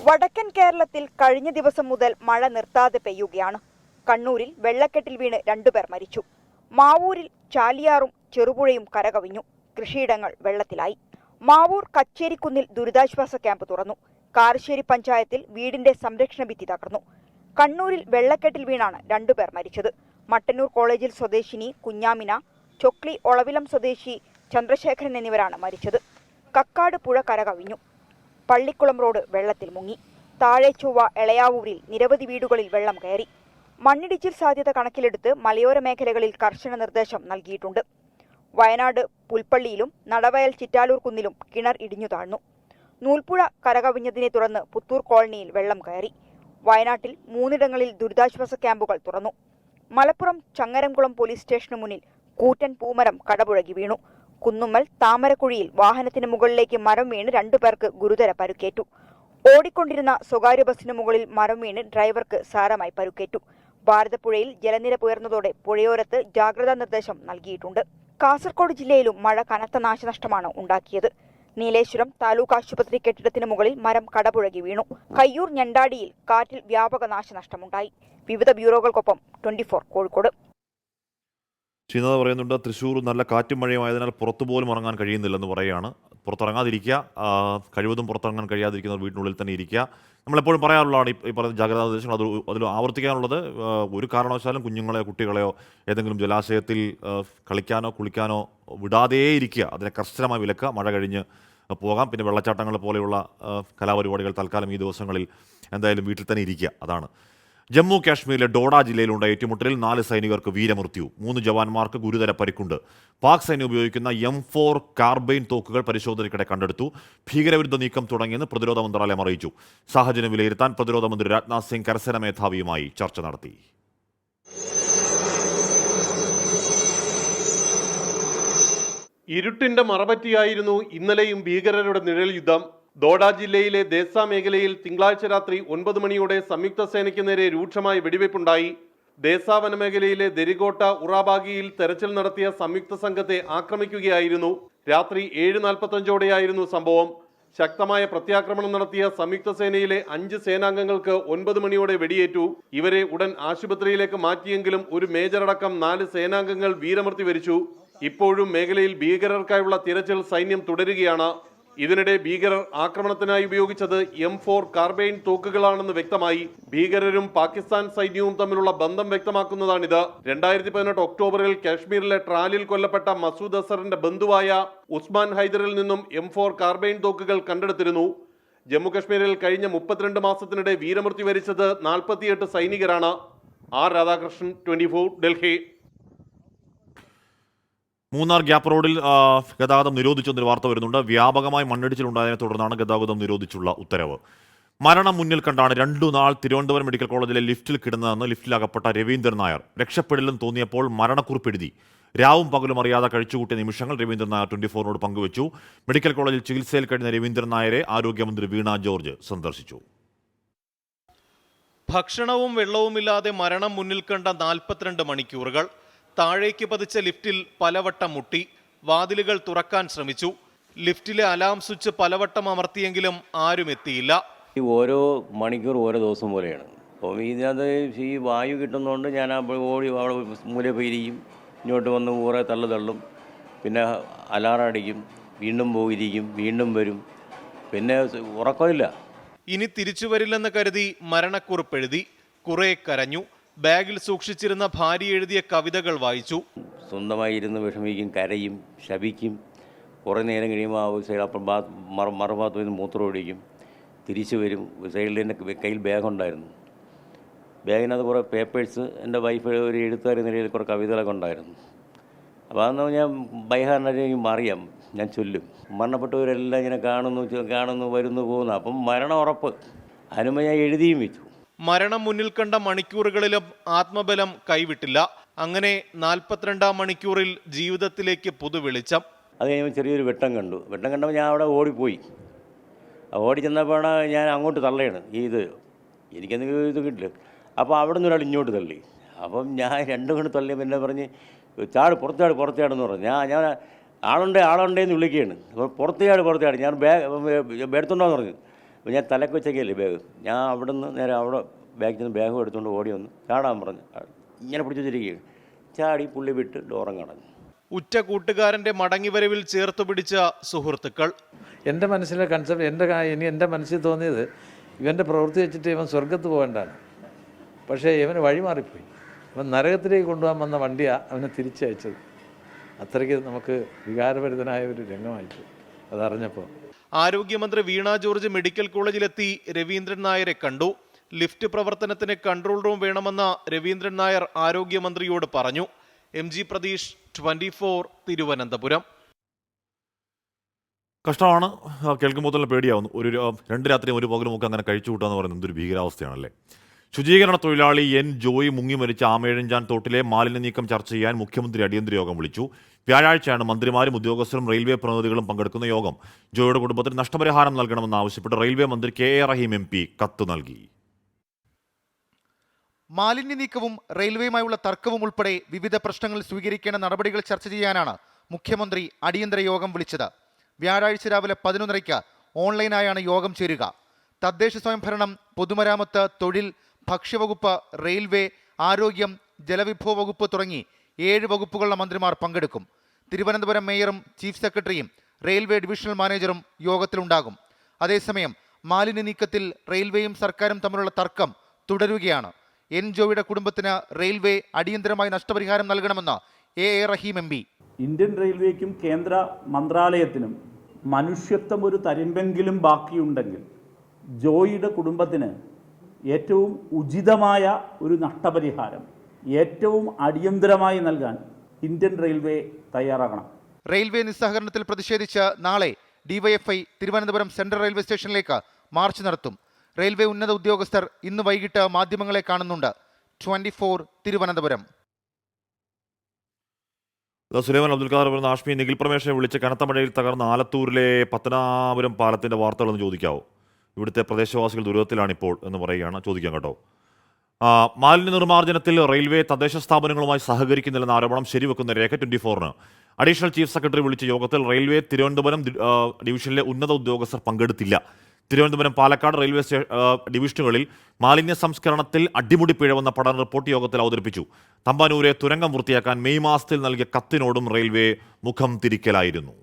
വടക്കൻ കേരളത്തിൽ കഴിഞ്ഞ ദിവസം മുതൽ മഴ നിർത്താതെ പെയ്യുകയാണ്. കണ്ണൂരിൽ വെള്ളക്കെട്ടിൽ വീണ് 2 പേർ മരിച്ചു. മാവൂരിൽ ചാലിയാറും ചെറുപുഴയും കരകവിഞ്ഞു. കൃഷിയിടങ്ങൾ വെള്ളത്തിലായി. മാവൂർ കച്ചേരിക്കുന്നിൽ ദുരിതാശ്വാസ ക്യാമ്പ് തുറന്നു. കാരശ്ശേരി പഞ്ചായത്തിൽ വീടിന്റെ സംരക്ഷണ ഭിത്തി തകർന്നു. കണ്ണൂരിൽ വെള്ളക്കെട്ടിൽ വീണാണ് 2 പേർ മരിച്ചത്. മട്ടന്നൂർ കോളേജിൽ സ്വദേശിനി കുഞ്ഞാമിന, ചൊക്ലി ഒളവിലം സ്വദേശി ചന്ദ്രശേഖരൻ എന്നിവരാണ് മരിച്ചത്. കക്കാട് പുഴ കരകവിഞ്ഞു. പള്ളിക്കുളം റോഡ് വെള്ളത്തിൽ മുങ്ങി. താഴെ ചൊവ്വ എളയാവൂരിൽ നിരവധി വീടുകളിൽ വെള്ളം കയറി. മണ്ണിടിച്ചിൽ സാധ്യത കണക്കിലെടുത്ത് മലയോര മേഖലകളിൽ കർശന നിർദ്ദേശം നൽകിയിട്ടുണ്ട്. വയനാട് പുൽപ്പള്ളിയിലും നടവയൽ ചിറ്റാലൂർ കുന്നിലും കിണർ ഇടിഞ്ഞു താഴ്ന്നു. നൂൽപ്പുഴ കരകവിഞ്ഞതിനെ തുടർന്ന് പുത്തൂർ കോളനിയിൽ വെള്ളം കയറി. വയനാട്ടിൽ 3ഇടങ്ങളിൽ ദുരിതാശ്വാസ ക്യാമ്പുകൾ തുറന്നു. മലപ്പുറം ചങ്ങരംകുളം പോലീസ് സ്റ്റേഷനു മുന്നിൽ കൂറ്റൻ പൂമരം കടപുഴകി വീണു. കുന്നുമ്മൽ താമരക്കുഴിയിൽ വാഹനത്തിന് മുകളിലേക്ക് മരം വീണ് 2 പേർക്ക് ഗുരുതര പരുക്കേറ്റു. ഓടിക്കൊണ്ടിരുന്ന സ്വകാര്യ ബസിന് മുകളിൽ മരം വീണ് ഡ്രൈവർക്ക് സാരമായി പരുക്കേറ്റു. ഭാരതപ്പുഴയിൽ ജലനിരപ്പ് ഉയർന്നതോടെ പുഴയോരത്ത് ജാഗ്രതാ നിർദ്ദേശം നൽകിയിട്ടുണ്ട്. കാസർഗോഡ് ജില്ലയിലും മഴ കനത്ത നാശനഷ്ടമാണ് ഉണ്ടാക്കിയത്. നീലേശ്വരം താലൂക്ക് ആശുപത്രി കെട്ടിടത്തിന് മുകളിൽ മരം കടപുഴകി വീണു. കയ്യൂർ ഞണ്ടാടിയിൽ കാറ്റിൽ വ്യാപക നാശനഷ്ടമുണ്ടായി. വിവിധ ബ്യൂറോകൾക്കൊപ്പം 24 കോഴിക്കോട്. ചിന്നത പറയുന്നുണ്ട്, തൃശ്ശൂർ നല്ല കാറ്റും മഴയുമായതിനാൽ പുറത്തുപോലും ഇറങ്ങാൻ കഴിയുന്നില്ലെന്ന് പറയുകയാണ്. പുറത്തിറങ്ങാതിരിക്കുക, കഴിവതും പുറത്തിറങ്ങാൻ കഴിയാതിരിക്കുന്നവർ വീട്ടിനുള്ളിൽ തന്നെ ഇരിക്കുക. നമ്മളെപ്പോഴും പറയാറുള്ളതാണ് ഈ പറയുന്ന ജാഗ്രതാ നിർദ്ദേശങ്ങൾ. അതിൽ ആവർത്തിക്കാനുള്ളത്, ഒരു കാരണവശാലും കുട്ടികളെയോ ഏതെങ്കിലും ജലാശയത്തിൽ കളിക്കാനോ കുളിക്കാനോ വിടാതെ ഇരിക്കുക. അതിനെ കർശനമായി വിലക്കുക. മഴ കഴിഞ്ഞ് പോകാം. പിന്നെ വെള്ളച്ചാട്ടങ്ങൾ പോലെയുള്ള കലാപരിപാടികൾ തൽക്കാലം ഈ ദിവസങ്ങളിൽ എന്തായാലും വീട്ടിൽ തന്നെ ഇരിക്കുക. അതാണ്. ജമ്മു കാശ്മീരിലെ ഡോഡ ജില്ലയിലുണ്ടായ ഏറ്റുമുട്ടലിൽ 4 സൈനികർക്ക് വീരമൃത്യു, 3 ജവാന്മാർക്ക് ഗുരുതര പരിക്കുണ്ട്. പാക് സൈന്യം ഉപയോഗിക്കുന്ന M4 കാർബൈൻ തോക്കുകൾ പരിശോധനയ്ക്കിടെ കണ്ടെടുത്തു. ഭീകരവിരുദ്ധ നീക്കം തുടങ്ങിയെന്ന് പ്രതിരോധ മന്ത്രാലയം അറിയിച്ചു. സാഹചര്യം വിലയിരുത്താൻ പ്രതിരോധ മന്ത്രി രാജ്നാഥ് സിംഗ് കരസേന മേധാവിയുമായി ചർച്ച നടത്തി. ഇരുട്ടിന്റെ മറപറ്റിയായിരുന്നു ഇന്നലെയും ഭീകരരുടെ നിഴൽ യുദ്ധം. ദോഡ ജില്ലയിലെ ദേസ മേഖലയിൽ തിങ്കളാഴ്ച രാത്രി 9 മണിയോടെ സംയുക്ത സേനയ്ക്ക് നേരെ രൂക്ഷമായ വെടിവയ്പുണ്ടായി. ദേസ വനമേഖലയിലെ ദരികോട്ട ഉറാബാഗിയിൽ തെരച്ചിൽ നടത്തിയ സംയുക്ത സംഘത്തെ ആക്രമിക്കുകയായിരുന്നു. രാത്രി 7:45ഓടെയായിരുന്നു സംഭവം. ശക്തമായ പ്രത്യാക്രമണം നടത്തിയ സംയുക്ത സേനയിലെ 5 സേനാംഗങ്ങൾക്ക് 9 മണിയോടെ വെടിയേറ്റു. ഇവരെ ഉടൻ ആശുപത്രിയിലേക്ക് മാറ്റിയെങ്കിലും ഒരു മേജറടക്കം 4 സേനാംഗങ്ങൾ വീരമൃത്യു വരിച്ചു. ഇപ്പോഴും മേഖലയിൽ ഭീകരർക്കായുള്ള തിരച്ചിൽ സൈന്യം തുടരുകയാണ്. ഇതിനിടെ ഭീകരർ ആക്രമണത്തിനായി ഉപയോഗിച്ചത് M4 കാർബൈൻ തോക്കുകളാണെന്ന് വ്യക്തമായി. ഭീകരരും പാകിസ്ഥാൻ സൈന്യവും തമ്മിലുള്ള ബന്ധം വ്യക്തമാക്കുന്നതാണിത്. 2018 ഒക്ടോബറിൽ കാശ്മീരിലെ ട്രാലിൽ കൊല്ലപ്പെട്ട മസൂദ് അസറിന്റെ ബന്ധുവായ ഉസ്മാൻ ഹൈദറിൽ നിന്നും M4 കാർബൈൻ തോക്കുകൾ കണ്ടെടുത്തിരുന്നു. ജമ്മുകശ്മീരിൽ കഴിഞ്ഞ 32 മാസത്തിനിടെ വീരമൃത്യു വരിച്ചത് 48 സൈനികരാണ്. ആർ രാധാകൃഷ്ണൻ, 24, ഡൽഹി. മൂന്നാർ ഗ്യാപ്പ് റോഡിൽ ഗതാഗതം നിരോധിച്ചെന്നൊരു വാർത്ത വരുന്നുണ്ട്. വ്യാപകമായി മണ്ണിടിച്ചിലുണ്ടായതിനെ തുടർന്നാണ് ഗതാഗതം നിരോധിച്ചുള്ള ഉത്തരവ്. മരണം മുന്നിൽ കണ്ടാണ് 2 നാൾ തിരുവനന്തപുരം മെഡിക്കൽ കോളേജിലെ ലിഫ്റ്റിൽ കിടന്നതെന്ന് ലിഫ്റ്റിലകപ്പെട്ട രവീന്ദ്രൻ നായർ രക്ഷപ്പെടില്ലെന്ന് തോന്നിയപ്പോൾ മരണക്കുറിപ്പ് എഴുതി. രാവും പകലും അറിയാതെ കഴിച്ചുകൂട്ടിയ നിമിഷങ്ങൾ രവീന്ദ്രൻ നായർ 24നോട് പങ്കുവച്ചു. മെഡിക്കൽ കോളേജിൽ ചികിത്സയിൽ കഴിഞ്ഞ രവീന്ദ്രൻ നായരെ ആരോഗ്യമന്ത്രി വീണ ജോർജ് സന്ദർശിച്ചു. ഭക്ഷണവും വെള്ളവുമില്ലാതെ മരണം മുന്നിൽ കണ്ട 42 മണിക്കൂറുകൾ. താഴേക്ക് പതിച്ച ലിഫ്റ്റിൽ പലവട്ടം മുട്ടി. വാതിലുകൾ തുറക്കാൻ ശ്രമിച്ചു. ലിഫ്റ്റിലെ അലാം സ്വിച്ച് പലവട്ടം അമർത്തിയെങ്കിലും ആരും എത്തിയില്ല. ഓരോ മണിക്കൂർ ഓരോ ദിവസം പോലെയാണ്. അപ്പോൾ ഇതിനകത്ത് ഈ വായു കിട്ടുന്നതുകൊണ്ട് ഞാൻ ഓടി അവിടെ മൂല പോയിരിക്കും. ഇങ്ങോട്ട് വന്ന് ഊറെ തള്ളും. പിന്നെ അലാറം അടിക്കും. വീണ്ടും പോയിരിക്കും. വീണ്ടും വരും. പിന്നെ ഉറക്കമില്ല. ഇനി തിരിച്ചു വരില്ലെന്ന് കരുതി മരണക്കുറിപ്പ് എഴുതി. കുറെ കരഞ്ഞു. ബാഗിൽ സൂക്ഷിച്ചിരുന്ന ഭാര്യ എഴുതിയ കവിതകൾ വായിച്ചു. സ്വന്തമായി ഇരുന്ന് വിഷമിക്കും, കരയും, ശപിക്കും. കുറേ നേരം കഴിയുമ്പോൾ ആ സൈഡ് അപ്പം മറുഭാഗത്ത് നിന്ന് മൂത്രം ഒഴിക്കും. തിരിച്ചു വരും. സൈഡിൽ എൻ്റെ കയ്യിൽ ബാഗുണ്ടായിരുന്നു. ബാഗിനകത്ത് കുറേ പേപ്പേഴ്സ്, എൻ്റെ വൈഫ് ഒരു എഴുത്തുകാരി നിലയിൽ കുറേ കവിതകളൊക്കെ ഉണ്ടായിരുന്നു. അപ്പോൾ അതെന്ന് ഞാൻ ബൈഹാറിനും അറിയാം, ഞാൻ ചൊല്ലും. മരണപ്പെട്ടവരെല്ലാം ഇങ്ങനെ കാണുന്നു വരുന്നു പോകുന്നു. അപ്പം മരണം ഉറപ്പ്. അതിനുമ്പോൾ ഞാൻ എഴുതിയും വെച്ചു. മരണം മുന്നിൽ കണ്ട മണിക്കൂറുകളിലും ആത്മബലം കൈവിട്ടില്ല. അങ്ങനെ 42-ാം മണിക്കൂറിൽ ജീവിതത്തിലേക്ക് പുതുവെളിച്ചം. അത് കഴിയുമ്പോൾ ചെറിയൊരു വെട്ടം കണ്ടപ്പോൾ ഞാൻ അവിടെ ഓടിപ്പോയി. ഓടി ചെന്നപ്പോഴാണ് ഞാൻ അങ്ങോട്ട് തള്ളിയാണ് എനിക്കെന്തെങ്കിലും ഇത് കിട്ടില്ല. അപ്പോൾ അവിടെ നിന്ന് ഒരാൾ ഇങ്ങോട്ട് തള്ളി. അപ്പം ഞാൻ രണ്ടും കൊണ്ട് തള്ളിയപ്പോൾ എന്നെ പറഞ്ഞ് പുറത്തേടെന്ന് പറഞ്ഞു. ഞാൻ ആളുണ്ടേന്ന് വിളിക്കുകയാണ്. അപ്പോൾ പുറത്തേട് ഞാൻ എടുത്തുണ്ടോയെന്ന് പറഞ്ഞു. അപ്പോൾ ഞാൻ തലക്ക് വെച്ചേക്കല്ലേ ബാഗ്. ഞാൻ അവിടെ നിന്ന് നേരെ അവിടെ ബാഗിൽ നിന്ന് ബാഗും എടുത്തുകൊണ്ട് ഓടി വന്ന് ചാടാൻ പറഞ്ഞു. ഇങ്ങനെ പിടിച്ചു വെച്ചിരിക്കുകയാണ്. ചാടി പുള്ളി വിട്ട് ഡോറും കടന്നു. ഉറ്റ കൂട്ടുകാരൻ്റെ മടങ്ങിവരവിൽ ചേർത്ത് പിടിച്ച സുഹൃത്തുക്കൾ. എൻ്റെ മനസ്സിലെ കൺസെപ്റ്റ് എൻ്റെ മനസ്സിൽ തോന്നിയത് ഇവൻ്റെ പ്രവൃത്തി വെച്ചിട്ട് ഇവൻ സ്വർഗത്ത് പോകേണ്ടതാണ്. പക്ഷേ ഇവന് വഴിമാറിപ്പോയി. ഇവൻ നരകത്തിലേക്ക് കൊണ്ടുപോകാൻ വന്ന വണ്ടിയാണ് അവനെ തിരിച്ചയച്ചത്. അത്രയ്ക്ക് നമുക്ക് വികാരഭരിതനായ ഒരു രംഗമായിപ്പോയി അതറിഞ്ഞപ്പോൾ. ആരോഗ്യമന്ത്രി വീണ ജോർജ് മെഡിക്കൽ കോളേജിലെത്തി രവീന്ദ്രൻ നായരെ കണ്ടു. ലിഫ്റ്റ് പ്രവർത്തനത്തിന് കൺട്രോൾ റൂം വേണമെന്ന് രവീന്ദ്രൻ നായർ ആരോഗ്യമന്ത്രിയോട് പറഞ്ഞു. MG പ്രതീഷ്, 24, തിരുവനന്തപുരം. കഷ്ടമാണ്, കേൾക്കുമ്പോൾ തന്നെ പേടിയാവുന്നു. ഒരു 2 രാത്രിയും 1 പകലും ഒക്കെ അങ്ങനെ കഴിച്ചു കൂട്ടാന്ന് പറയുന്നത് എന്തൊരു ഭീകരാവസ്ഥയാണല്ലേ. ശുചീകരണ തൊഴിലാളി N. ജോയി മുങ്ങി മരിച്ച ആമേഴഞ്ചാൻ തോട്ടിലെ മാലിന്യ നീക്കം ചർച്ച ചെയ്യാൻ മുഖ്യമന്ത്രി അടിയന്തര യോഗം വിളിച്ചു. വ്യാഴാഴ്ചയാണ് മന്ത്രിമാരും ഉദ്യോഗസ്ഥരും റെയിൽവേ പ്രതിനിധികളും പങ്കെടുക്കുന്ന യോഗം. ജോയിയുടെ കുടുംബത്തിന് നഷ്ടപരിഹാരം നൽകണമെന്നാവശ്യപ്പെട്ട് റെയിൽവേ മന്ത്രി KA റഹീം MP കത്ത് നൽകി. മാലിന്യ നീക്കവും റെയിൽവേയുമായുള്ള തർക്കവും ഉൾപ്പെടെ വിവിധ പ്രശ്നങ്ങൾ സ്വീകരിക്കേണ്ട നടപടികൾ ചർച്ച ചെയ്യാനാണ് മുഖ്യമന്ത്രി അടിയന്തര യോഗം വിളിച്ചത്. വ്യാഴാഴ്ച രാവിലെ 11:30 ഓൺലൈനായാണ് യോഗം ചേരുക. തദ്ദേശ സ്വയംഭരണം, പൊതുമരാമത്ത്, തൊഴിൽ, ഭക്ഷ്യവകുപ്പ്, റെയിൽവേ, ആരോഗ്യം, ജലവിഭവ വകുപ്പ് തുടങ്ങി 7 വകുപ്പുകളുടെ മന്ത്രിമാർ പങ്കെടുക്കും. തിരുവനന്തപുരം മേയറും ചീഫ് സെക്രട്ടറിയും റെയിൽവേ ഡിവിഷണൽ മാനേജറും യോഗത്തിലുണ്ടാകും. അതേസമയം മാലിന്യ നീക്കത്തിൽ റെയിൽവേയും സർക്കാരും തമ്മിലുള്ള തർക്കം തുടരുകയാണ്. N. ജോയിയുടെ കുടുംബത്തിന് റെയിൽവേ അടിയന്തരമായി നഷ്ടപരിഹാരം നൽകണമെന്ന് KA റഹീം MP. ഇന്ത്യൻ റെയിൽവേക്കും കേന്ദ്ര മന്ത്രാലയത്തിനും മനുഷ്യത്വം ഒരു തരിമ്പെങ്കിലും ബാക്കിയുണ്ടെങ്കിൽ ജോയിയുടെ കുടുംബത്തിന് ഏറ്റവും ഉചിതമായ ഒരു നഷ്ടപരിഹാരം ഏറ്റവും അടിയന്തരമായി നൽകാൻ ഇന്ത്യൻ റെയിൽവേ തയ്യാറാകണം. റെയിൽവേ നിസ്സഹകരണത്തിൽ പ്രതിഷേധിച്ച് നാളെ DYFI തിരുവനന്തപുരം സെൻട്രൽ റെയിൽവേ സ്റ്റേഷനിലേക്ക് മാർച്ച് നടത്തും. റെയിൽവേ ഉന്നത ഉദ്യോഗസ്ഥർ ഇന്ന് വൈകിട്ട് മാധ്യമങ്ങളെ കാണുന്നുണ്ട്. 24, തിരുവനന്തപുരം. സുലൈമാൻ അബ്ദുൽ ഖാദർ പറയുന്ന ആഷ്മി നിഖിൽ പ്രമേശനെ വിളിച്ച് കനത്ത മഴയിൽ തകർന്ന ആലത്തൂരിലെ പത്തനാപുരം പാലത്തിന്റെ വാർത്തകളൊന്ന് ചോദിക്കാവോ? ഇവിടുത്തെ പ്രദേശവാസികൾ ദുരിതത്തിലാണിപ്പോൾ എന്ന് പറയുകയാണ്. ചോദിക്കാം കേട്ടോ. മാലിന്യ നിർമ്മാർജ്ജനത്തിൽ റെയിൽവേ തദ്ദേശ സ്ഥാപനങ്ങളുമായി സഹകരിക്കുന്നില്ലെന്ന ആരോപണം ശരിവെക്കുന്ന രേഖ 24-ന് അഡീഷണൽ ചീഫ് സെക്രട്ടറി വിളിച്ച യോഗത്തിൽ റെയിൽവേ തിരുവനന്തപുരം ഡിവിഷനിലെ ഉന്നത ഉദ്യോഗസ്ഥർ പങ്കെടുത്തില്ല. തിരുവനന്തപുരം, പാലക്കാട് റെയിൽവേ ഡിവിഷനുകളിൽ മാലിന്യ സംസ്കരണത്തിൽ അടിമുടി പിഴവെന്ന പഠന റിപ്പോർട്ട് യോഗത്തിൽ അവതരിപ്പിച്ചു. തമ്പാനൂരെ തുരങ്കം വൃത്തിയാക്കാൻ മെയ് മാസത്തിൽ നൽകിയ കത്തിനോടും റെയിൽവേ മുഖം തിരിക്കലായിരുന്നു.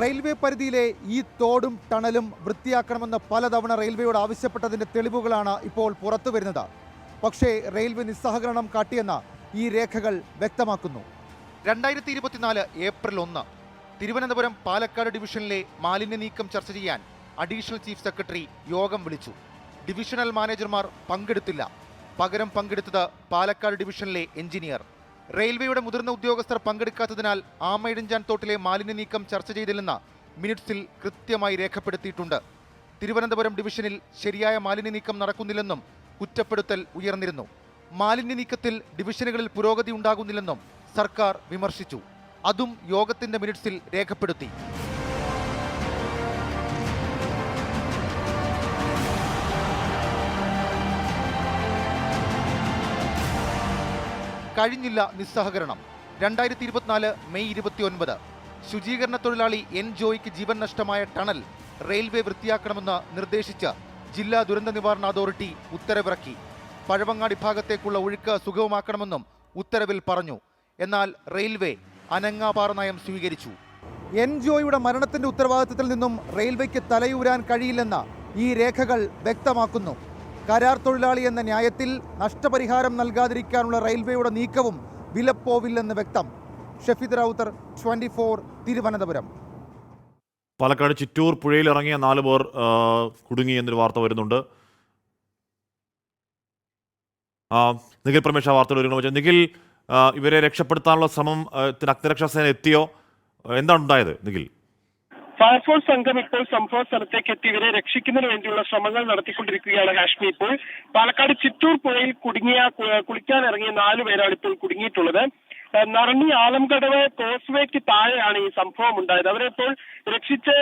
റെയിൽവേ പരിധിയിലെ ഈ തോടും ടണലും വൃത്തിയാക്കണമെന്ന് പലതവണ റെയിൽവേയോട് ആവശ്യപ്പെട്ടതിൻ്റെ തെളിവുകളാണ് ഇപ്പോൾ പുറത്തു വരുന്നത്. പക്ഷേ റെയിൽവേ നിസ്സഹകരണം കാട്ടിയെന്ന് ഈ രേഖകൾ വ്യക്തമാക്കുന്നു. 2024 ഏപ്രിൽ 1 തിരുവനന്തപുരം, പാലക്കാട് ഡിവിഷനിലെ മാലിന്യ നീക്കം ചർച്ച ചെയ്യാൻ അഡീഷണൽ ചീഫ് സെക്രട്ടറി യോഗം വിളിച്ചു. ഡിവിഷണൽ മാനേജർമാർ പങ്കെടുത്തില്ല. പകരം പങ്കെടുത്തത് പാലക്കാട് ഡിവിഷനിലെ എഞ്ചിനീയർ. റെയിൽവേയുടെ മുതിർന്ന ഉദ്യോഗസ്ഥർ പങ്കെടുക്കാത്തതിനാൽ ആമയിഴഞ്ചാൻ തോട്ടിലെ മാലിന്യ നീക്കം ചർച്ച ചെയ്തില്ലെന്ന് മിനിറ്റ്സിൽ കൃത്യമായി രേഖപ്പെടുത്തിയിട്ടുണ്ട്. തിരുവനന്തപുരം ഡിവിഷനിൽ ശരിയായ മാലിന്യ നീക്കം നടക്കുന്നില്ലെന്നും കുറ്റപ്പെടുത്തൽ ഉയർന്നിരുന്നു. മാലിന്യ നീക്കത്തിൽ ഡിവിഷനുകളിൽ പുരോഗതി ഉണ്ടാകുന്നില്ലെന്നും സർക്കാർ വിമർശിച്ചു. അതും യോഗത്തിന്റെ മിനിറ്റ്സിൽ രേഖപ്പെടുത്തി. കഴിഞ്ഞില്ല നിസ്സഹകരണം. 2024 മെയ് 29 ശുചീകരണ തൊഴിലാളി N. ജോയിക്ക് ജീവൻ നഷ്ടമായ ടണൽ റെയിൽവേ വൃത്തിയാക്കണമെന്ന് നിർദ്ദേശിച്ച് ജില്ലാ ദുരന്ത നിവാരണ അതോറിറ്റി ഉത്തരവിറക്കി. പഴവങ്ങാടി ഭാഗത്തേക്കുള്ള ഒഴുക്ക് സുഗമമാക്കണമെന്നും ഉത്തരവിൽ പറഞ്ഞു. എന്നാൽ റെയിൽവേ അനങ്ങാപാറ നയം സ്വീകരിച്ചു. N. ജോയിയുടെ മരണത്തിന്റെ ഉത്തരവാദിത്തത്തിൽ നിന്നും റെയിൽവേക്ക് തലയൂരാൻ കഴിയില്ലെന്ന് ഈ രേഖകൾ വ്യക്തമാക്കുന്നു. കരാർ തൊഴിലാളി എന്ന ന്യായത്തിൽ നഷ്ടപരിഹാരം നൽകാതിരിക്കാനുള്ള റെയിൽവേയുടെ നീക്കവും വിലപ്പോവില്ലെന്ന് വ്യക്തം. ഷഫീദ് റൌത്തർ, 24, തിരുവനന്തപുരം. പാലക്കാട് ചിറ്റൂർ പുഴയിൽ ഇറങ്ങിയ 4 പേർ കുടുങ്ങി എന്നൊരു വാർത്ത വരുന്നുണ്ട്. നിഖിൽ പ്രമേശ് ആ വാർത്തയുടെ ഒരു നിഖിൽ, ഇവരെ രക്ഷപ്പെടുത്താനുള്ള ശ്രമം അഗ്നിരക്ഷാസേന എത്തിയോ? എന്താണ് ഉണ്ടായത് നിഖിൽ? ഫയർഫോഴ്സ് സംഘം ഇപ്പോൾ സംഭവ സ്ഥലത്തേക്ക് എത്തി ഇവരെ രക്ഷിക്കുന്നതിന് വേണ്ടിയുള്ള ശ്രമങ്ങൾ നടത്തിക്കൊണ്ടിരിക്കുകയാണ് ഹാഷ്മി. ഇപ്പോൾ പാലക്കാട് ചിറ്റൂർ പുഴയിൽ കുളിക്കാനിറങ്ങിയ 4 പേരാണ് ഇപ്പോൾ കുടുങ്ങിയിട്ടുള്ളത്. നറണി ആലംകടവ് കോസ്വേക്ക് താഴെയാണ് ഈ സംഭവം ഉണ്ടായത്. അവരെ ഇപ്പോൾ രക്ഷിച്ച്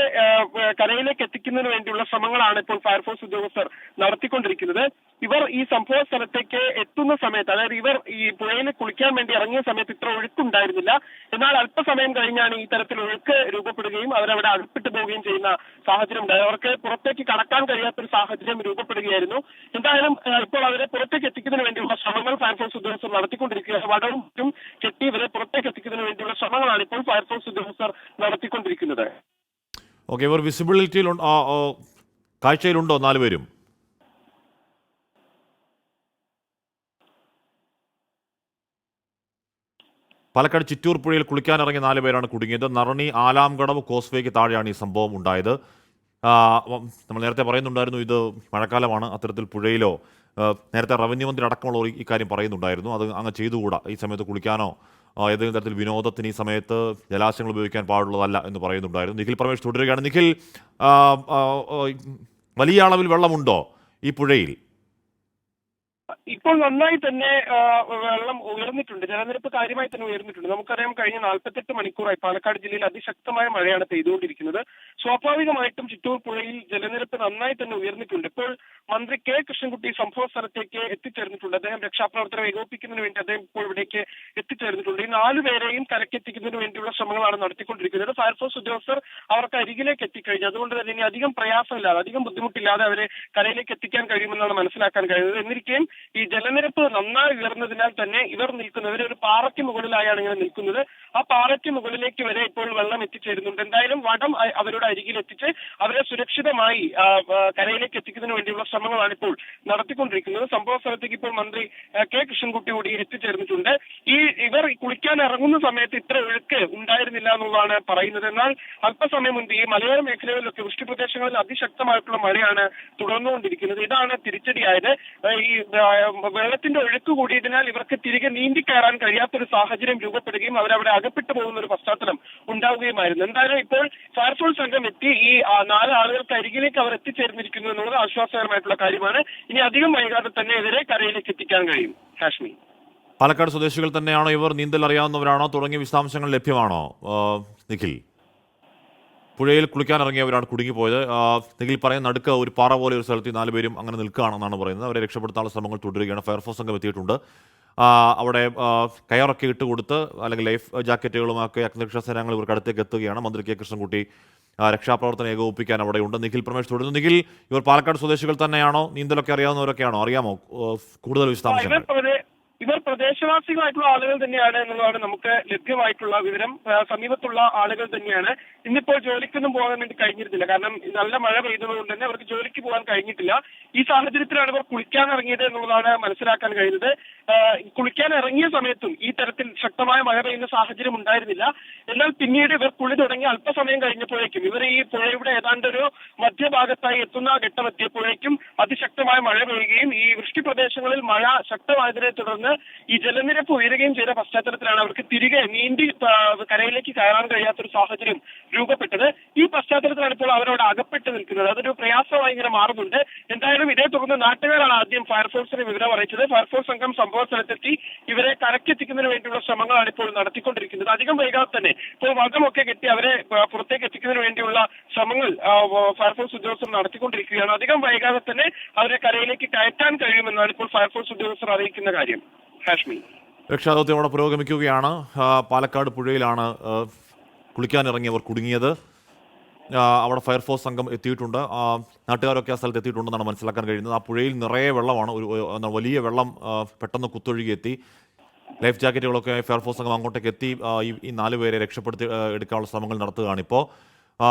കരയിലേക്ക് എത്തിക്കുന്നതിന് വേണ്ടിയുള്ള ശ്രമങ്ങളാണ് ഇപ്പോൾ ഫയർഫോഴ്സ് ഉദ്യോഗസ്ഥർ നടത്തിക്കൊണ്ടിരിക്കുന്നത്. ഇവർ ഈ സംഭവ സ്ഥലത്തേക്ക് എത്തുന്ന സമയത്ത്, അതായത് ഇവർ ഈ പുഴയിൽ കുളിക്കാൻ വേണ്ടി ഇറങ്ങിയ സമയത്ത് ഇത്ര ഒഴുക്കുണ്ടായിരുന്നില്ല. എന്നാൽ അല്പസമയം കഴിഞ്ഞാണ് ഈ തരത്തിൽ ഒഴുക്ക് രൂപപ്പെടുകയും അവരവിടെ അകപ്പെട്ടു പോവുകയും ചെയ്യുന്ന സാഹചര്യം ഉണ്ടായത്. അവർക്ക് പുറത്തേക്ക് കടക്കാൻ കഴിയാത്തൊരു സാഹചര്യം രൂപപ്പെടുകയായിരുന്നു. എന്തായാലും ഇപ്പോൾ അവരെ പുറത്തേക്ക് എത്തിക്കുന്നതിന് വേണ്ടിയുള്ള ശ്രമങ്ങൾ ഫയർഫോഴ്സ് ഉദ്യോഗസ്ഥർ നടത്തിക്കൊണ്ടിരിക്കുകയാണ്. വടവും മറ്റും കെട്ടി ഇവരെ പുറത്തേക്ക് എത്തിക്കുന്നതിന് വേണ്ടിയുള്ള ശ്രമങ്ങളാണ് ഇപ്പോൾ ഫയർഫോഴ്സ് ഉദ്യോഗസ്ഥർ നടത്തിക്കൊണ്ടിരിക്കുന്നത്. ഓക്കെ, ഇവർ വിസിബിലിറ്റിയിൽ കാഴ്ചയിലുണ്ടോ 4 പേരും? പാലക്കാട് ചിറ്റൂർ പുഴയിൽ കുളിക്കാനിറങ്ങിയ 4 പേരാണ് കുടുങ്ങിയത്. നറണി ആലാംകടവ് കോസ്വേക്ക് താഴെയാണ് ഈ സംഭവം ഉണ്ടായത്. നമ്മൾ നേരത്തെ പറയുന്നുണ്ടായിരുന്നു ഇത് മഴക്കാലമാണ്, അത്തരത്തിൽ പുഴയിലോ നേരത്തെ റവന്യൂ മന്ത്രി അടക്കമുള്ളവർ ഇക്കാര്യം പറയുന്നുണ്ടായിരുന്നു. അത് അങ്ങ് ചെയ്തുകൂടാ, ഈ സമയത്ത് കുളിക്കാനോ ഏതെങ്കിലും തരത്തിൽ വിനോദത്തിന് ഈ സമയത്ത് ജലാശയങ്ങൾ ഉപയോഗിക്കാൻ പാടുള്ളതല്ല എന്ന് പറയുന്നുണ്ടായിരുന്നു. നിഖിൽ പ്രമേഷ് തുടരുകയാണ്. നിഖിൽ, വലിയ അളവിൽ വെള്ളമുണ്ടോ ഈ പുഴയിൽ? ഇപ്പോൾ നന്നായി തന്നെ വെള്ളം ഉയർന്നിട്ടുണ്ട്, ജലനിരപ്പ് കാര്യമായി തന്നെ ഉയർന്നിട്ടുണ്ട്. നമുക്കറിയാം കഴിഞ്ഞ 48 മണിക്കൂറായി പാലക്കാട് ജില്ലയിൽ അതിശക്തമായ മഴയാണ് പെയ്തുകൊണ്ടിരിക്കുന്നത്. സ്വാഭാവികമായിട്ടും ചിറ്റൂർ പുഴയിൽ ജലനിരപ്പ് നന്നായി തന്നെ ഉയർന്നിട്ടുണ്ട്. ഇപ്പോൾ മന്ത്രി കെ കൃഷ്ണൻകുട്ടി സംഭവ സ്ഥലത്തേക്ക് എത്തിച്ചേർന്നിട്ടുണ്ട്. അദ്ദേഹം രക്ഷാപ്രവർത്തനം ഏകോപിപ്പിക്കുന്നതിന് വേണ്ടി അദ്ദേഹം ഇപ്പോൾ ഇവിടേക്ക് എത്തിച്ചേർന്നിട്ടുണ്ട്. ഈ 4 പേരെയും കരക്കെത്തിക്കുന്നതിന് വേണ്ടിയുള്ള ശ്രമങ്ങളാണ് നടത്തിക്കൊണ്ടിരിക്കുന്നത്. ഫയർഫോഴ്സ് ഉദ്യോഗസ്ഥർ അവർക്ക് അരികിലേക്ക് എത്തിക്കഴിഞ്ഞു. അതുകൊണ്ട് തന്നെ ഇനി അധികം പ്രയാസമില്ലാതെ, അധികം ബുദ്ധിമുട്ടില്ലാതെ അവരെ കരയിലേക്ക് എത്തിക്കാൻ കഴിയുമെന്നാണ് മനസ്സിലാക്കാൻ കഴിയുന്നത്. എന്നിരിക്കെയും ഈ ജലനിരപ്പ് നന്നായി ഉയർന്നതിനാൽ തന്നെ ഇവർ ഒരു പാറയ്ക്ക് മുകളിലായാണ് ഇങ്ങനെ നിൽക്കുന്നത്. ആ പാറയ്ക്ക് മുകളിലേക്ക് വരെ ഇപ്പോൾ വെള്ളം എത്തിച്ചേരുന്നുണ്ട്. എന്തായാലും വടം അവരുടെ അരികിൽ എത്തിച്ച് അവരെ സുരക്ഷിതമായി കരയിലേക്ക് എത്തിക്കുന്നതിന് വേണ്ടിയുള്ള ശ്രമങ്ങളാണ് ഇപ്പോൾ നടത്തിക്കൊണ്ടിരിക്കുന്നത്. സംഭവ സ്ഥലത്തേക്ക് ഇപ്പോൾ മന്ത്രി കെ കൃഷ്ണൻകുട്ടി കൂടി എത്തിച്ചേർന്നിട്ടുണ്ട്. ഇവർ കുളിക്കാൻ ഇറങ്ങുന്ന സമയത്ത് ഇത്ര ഒഴുക്ക് ഉണ്ടായിരുന്നില്ല എന്നുള്ളതാണ് പറയുന്നത്. എന്നാൽ അല്പസമയം മുൻപ് ഈ മലയോര മേഖലകളിലൊക്കെ വൃഷ്ടിപ്രദേശങ്ങളിൽ അതിശക്തമായിട്ടുള്ള മഴയാണ് തുടർന്നുകൊണ്ടിരിക്കുന്നത്. ഇതാണ് തിരിച്ചടിയായത്. ഈ വെള്ളത്തിന്റെ ഒഴുക്ക് കൂടിയതിനാൽ ഇവർക്ക് തിരികെ നീന്തി കയറാൻ കഴിയാത്തൊരു സാഹചര്യം രൂപപ്പെടുകയും അവരവിടെ അകപ്പെട്ടു പോകുന്ന ഒരു പശ്ചാത്തലം ഉണ്ടാവുകയുമായിരുന്നു. എന്തായാലും ഇപ്പോൾ ഫയർഫോഴ്സ് സംഘം എത്തി ഈ 4 ആളുകൾക്ക് അരികിലേക്ക് അവർ എത്തിച്ചേർന്നിരിക്കുന്നു എന്നുള്ളത് ആശ്വാസകരമായിട്ടുള്ള കാര്യമാണ്. ഇനി അധികം വൈകാതെ തന്നെ ഇവരെ കരയിലേക്ക് എത്തിക്കാൻ കഴിയും. ഹാഷ്മി, പാലക്കാട് സ്വദേശികൾ തന്നെയാണോ ഇവർ? നീന്തൽ അറിയാവുന്നവരാണോ? തുടങ്ങിയ വിശദാംശങ്ങൾ ലഭ്യമാണോ നിഖിൽ? പുഴയിൽ കുളിക്കാനിറങ്ങിയവരാണ് കുടുങ്ങിപ്പോയത്. നിഖിൽ പറയുന്ന നടുക്ക് ഒരു പാറ പോലെ ഒരു സ്ഥലത്ത് 4 പേരും അങ്ങനെ നിൽക്കുകയാണെന്നാണ് പറയുന്നത്. അവരെ രക്ഷപ്പെടുത്താനുള്ള ശ്രമങ്ങൾ തുടരുകയാണ്. ഫയർഫോഴ്സ് സംഘം എത്തിയിട്ടുണ്ട്. അവിടെ കയറൊക്കെ ഇട്ട് കൊടുത്ത് അല്ലെങ്കിൽ ലൈഫ് ജാക്കറ്റുകളുമൊക്കെ അഗ്നിരക്ഷാ സേനാംഗങ്ങൾ ഇവർക്ക് അടുത്തേക്ക് എത്തുകയാണ്. മന്ത്രി കെ കൃഷ്ണൻകുട്ടി രക്ഷാപ്രവർത്തനം ഏകോപിപ്പിക്കാൻ അവിടെയുണ്ട്. നിഖിൽ പ്രമേഷ് തുടരുന്നു. നിഖിൽ, ഇവർ പാലക്കാട് സ്വദേശികൾ തന്നെയാണോ? നീന്തലൊക്കെ അറിയാവുന്നവരൊക്കെയാണോ? അറിയാമോ കൂടുതൽ വിശദാംശങ്ങൾ? ഇവർ പ്രദേശവാസികളായിട്ടുള്ള ആളുകൾ തന്നെയാണ് എന്നുള്ളതാണ് നമുക്ക് ലഭ്യമായിട്ടുള്ള വിവരം. സമീപത്തുള്ള ആളുകൾ തന്നെയാണ്. ഇന്നിപ്പോൾ ജോലിക്കൊന്നും പോകാൻ വേണ്ടി കഴിഞ്ഞിരുന്നില്ല. കാരണം നല്ല മഴ പെയ്തതുകൊണ്ട് തന്നെ അവർക്ക് ജോലിക്ക് പോകാൻ കഴിഞ്ഞിട്ടില്ല. ഈ സാഹചര്യത്തിലാണ് ഇവർ കുളിക്കാൻ ഇറങ്ങിയത് എന്നുള്ളതാണ് മനസ്സിലാക്കാൻ കഴിയുന്നത്. കുളിക്കാൻ ഇറങ്ങിയ സമയത്തും ഈ തരത്തിൽ ശക്തമായ മഴ പെയ്യുന്ന സാഹചര്യം ഉണ്ടായിരുന്നില്ല. എന്നാൽ പിന്നീട് ഇവർ കുളി തുടങ്ങി അല്പസമയം കഴിഞ്ഞപ്പോഴേക്കും ഇവർ ഈ പുഴയുടെ ഏതാണ്ട് ഒരു മധ്യഭാഗത്തായി എത്തുന്ന ഘട്ടം എത്തിയപ്പോഴേക്കും അതിശക്തമായ മഴ പെയ്യുകയും ഈ വൃഷ്ടി പ്രദേശങ്ങളിൽ മഴ ശക്തമായതിനെ തുടർന്ന് ഈ ജലനിരപ്പ് ഉയരുകയും ചെയ്ത പശ്ചാത്തലത്തിലാണ് അവർക്ക് തിരികെ നീന്തി കരയിലേക്ക് കയറാൻ കഴിയാത്തൊരു സാഹചര്യം രൂപപ്പെട്ടത്. ഈ പശ്ചാത്തലത്തിലാണ് ഇപ്പോൾ അവരോട് അകപ്പെട്ട് നിൽക്കുന്നത്. അതൊരു പ്രയാസമായി ഇങ്ങനെ മാറുന്നുണ്ട്. എന്തായാലും ഇതേ തുടർന്ന് നാട്ടുകാരാണ് ആദ്യം ഫയർഫോഴ്സിനെ വിവരം അറിയിച്ചത്. ഫയർഫോഴ്സ് സംഘം സംഭവ സ്ഥലത്തെത്തി ഇവരെ കരക്കെത്തിക്കുന്നതിന് വേണ്ടിയുള്ള ശ്രമങ്ങളാണ് ഇപ്പോൾ നടത്തിക്കൊണ്ടിരിക്കുന്നത്. അധികം വൈകാതെ തന്നെ ഇപ്പോൾ വകമൊക്കെ കെട്ടി അവരെ പുറത്തേക്ക് എത്തിക്കുന്നതിന് വേണ്ടിയുള്ള ശ്രമങ്ങൾ ഫയർഫോഴ്സ് ഉദ്യോഗസ്ഥർ നടത്തിക്കൊണ്ടിരിക്കുകയാണ്. അധികം വൈകാതെ തന്നെ അവരെ കരയിലേക്ക് കയറ്റാൻ കഴിയുമെന്നാണ് ഇപ്പോൾ ഫയർഫോഴ്സ് ഉദ്യോഗസ്ഥർ അറിയിക്കുന്ന കാര്യം. ഹാഷ്മി, രക്ഷാദൗത്യം അവിടെ പുരോഗമിക്കുകയാണ്. പാലക്കാട് പുഴയിലാണ് കുളിക്കാനിറങ്ങിയവർ കുടുങ്ങിയത്. അവിടെ ഫയർഫോഴ്സ് സംഘം എത്തിയിട്ടുണ്ട്. നാട്ടുകാരൊക്കെ ആ സ്ഥലത്ത് എത്തിയിട്ടുണ്ടെന്നാണ് മനസ്സിലാക്കാൻ കഴിയുന്നത്. ആ പുഴയിൽ നിറയെ വെള്ളമാണ്. വലിയ വെള്ളം പെട്ടെന്ന് കുത്തൊഴുകി എത്തി. ലൈഫ് ജാക്കറ്റുകളൊക്കെ ഫയർഫോഴ്സ് സംഘം അങ്ങോട്ടേക്ക് എത്തി ഈ 4 പേരെ രക്ഷപ്പെടുത്തി എടുക്കാനുള്ള ശ്രമങ്ങൾ നടത്തുകയാണ്. ഇപ്പോൾ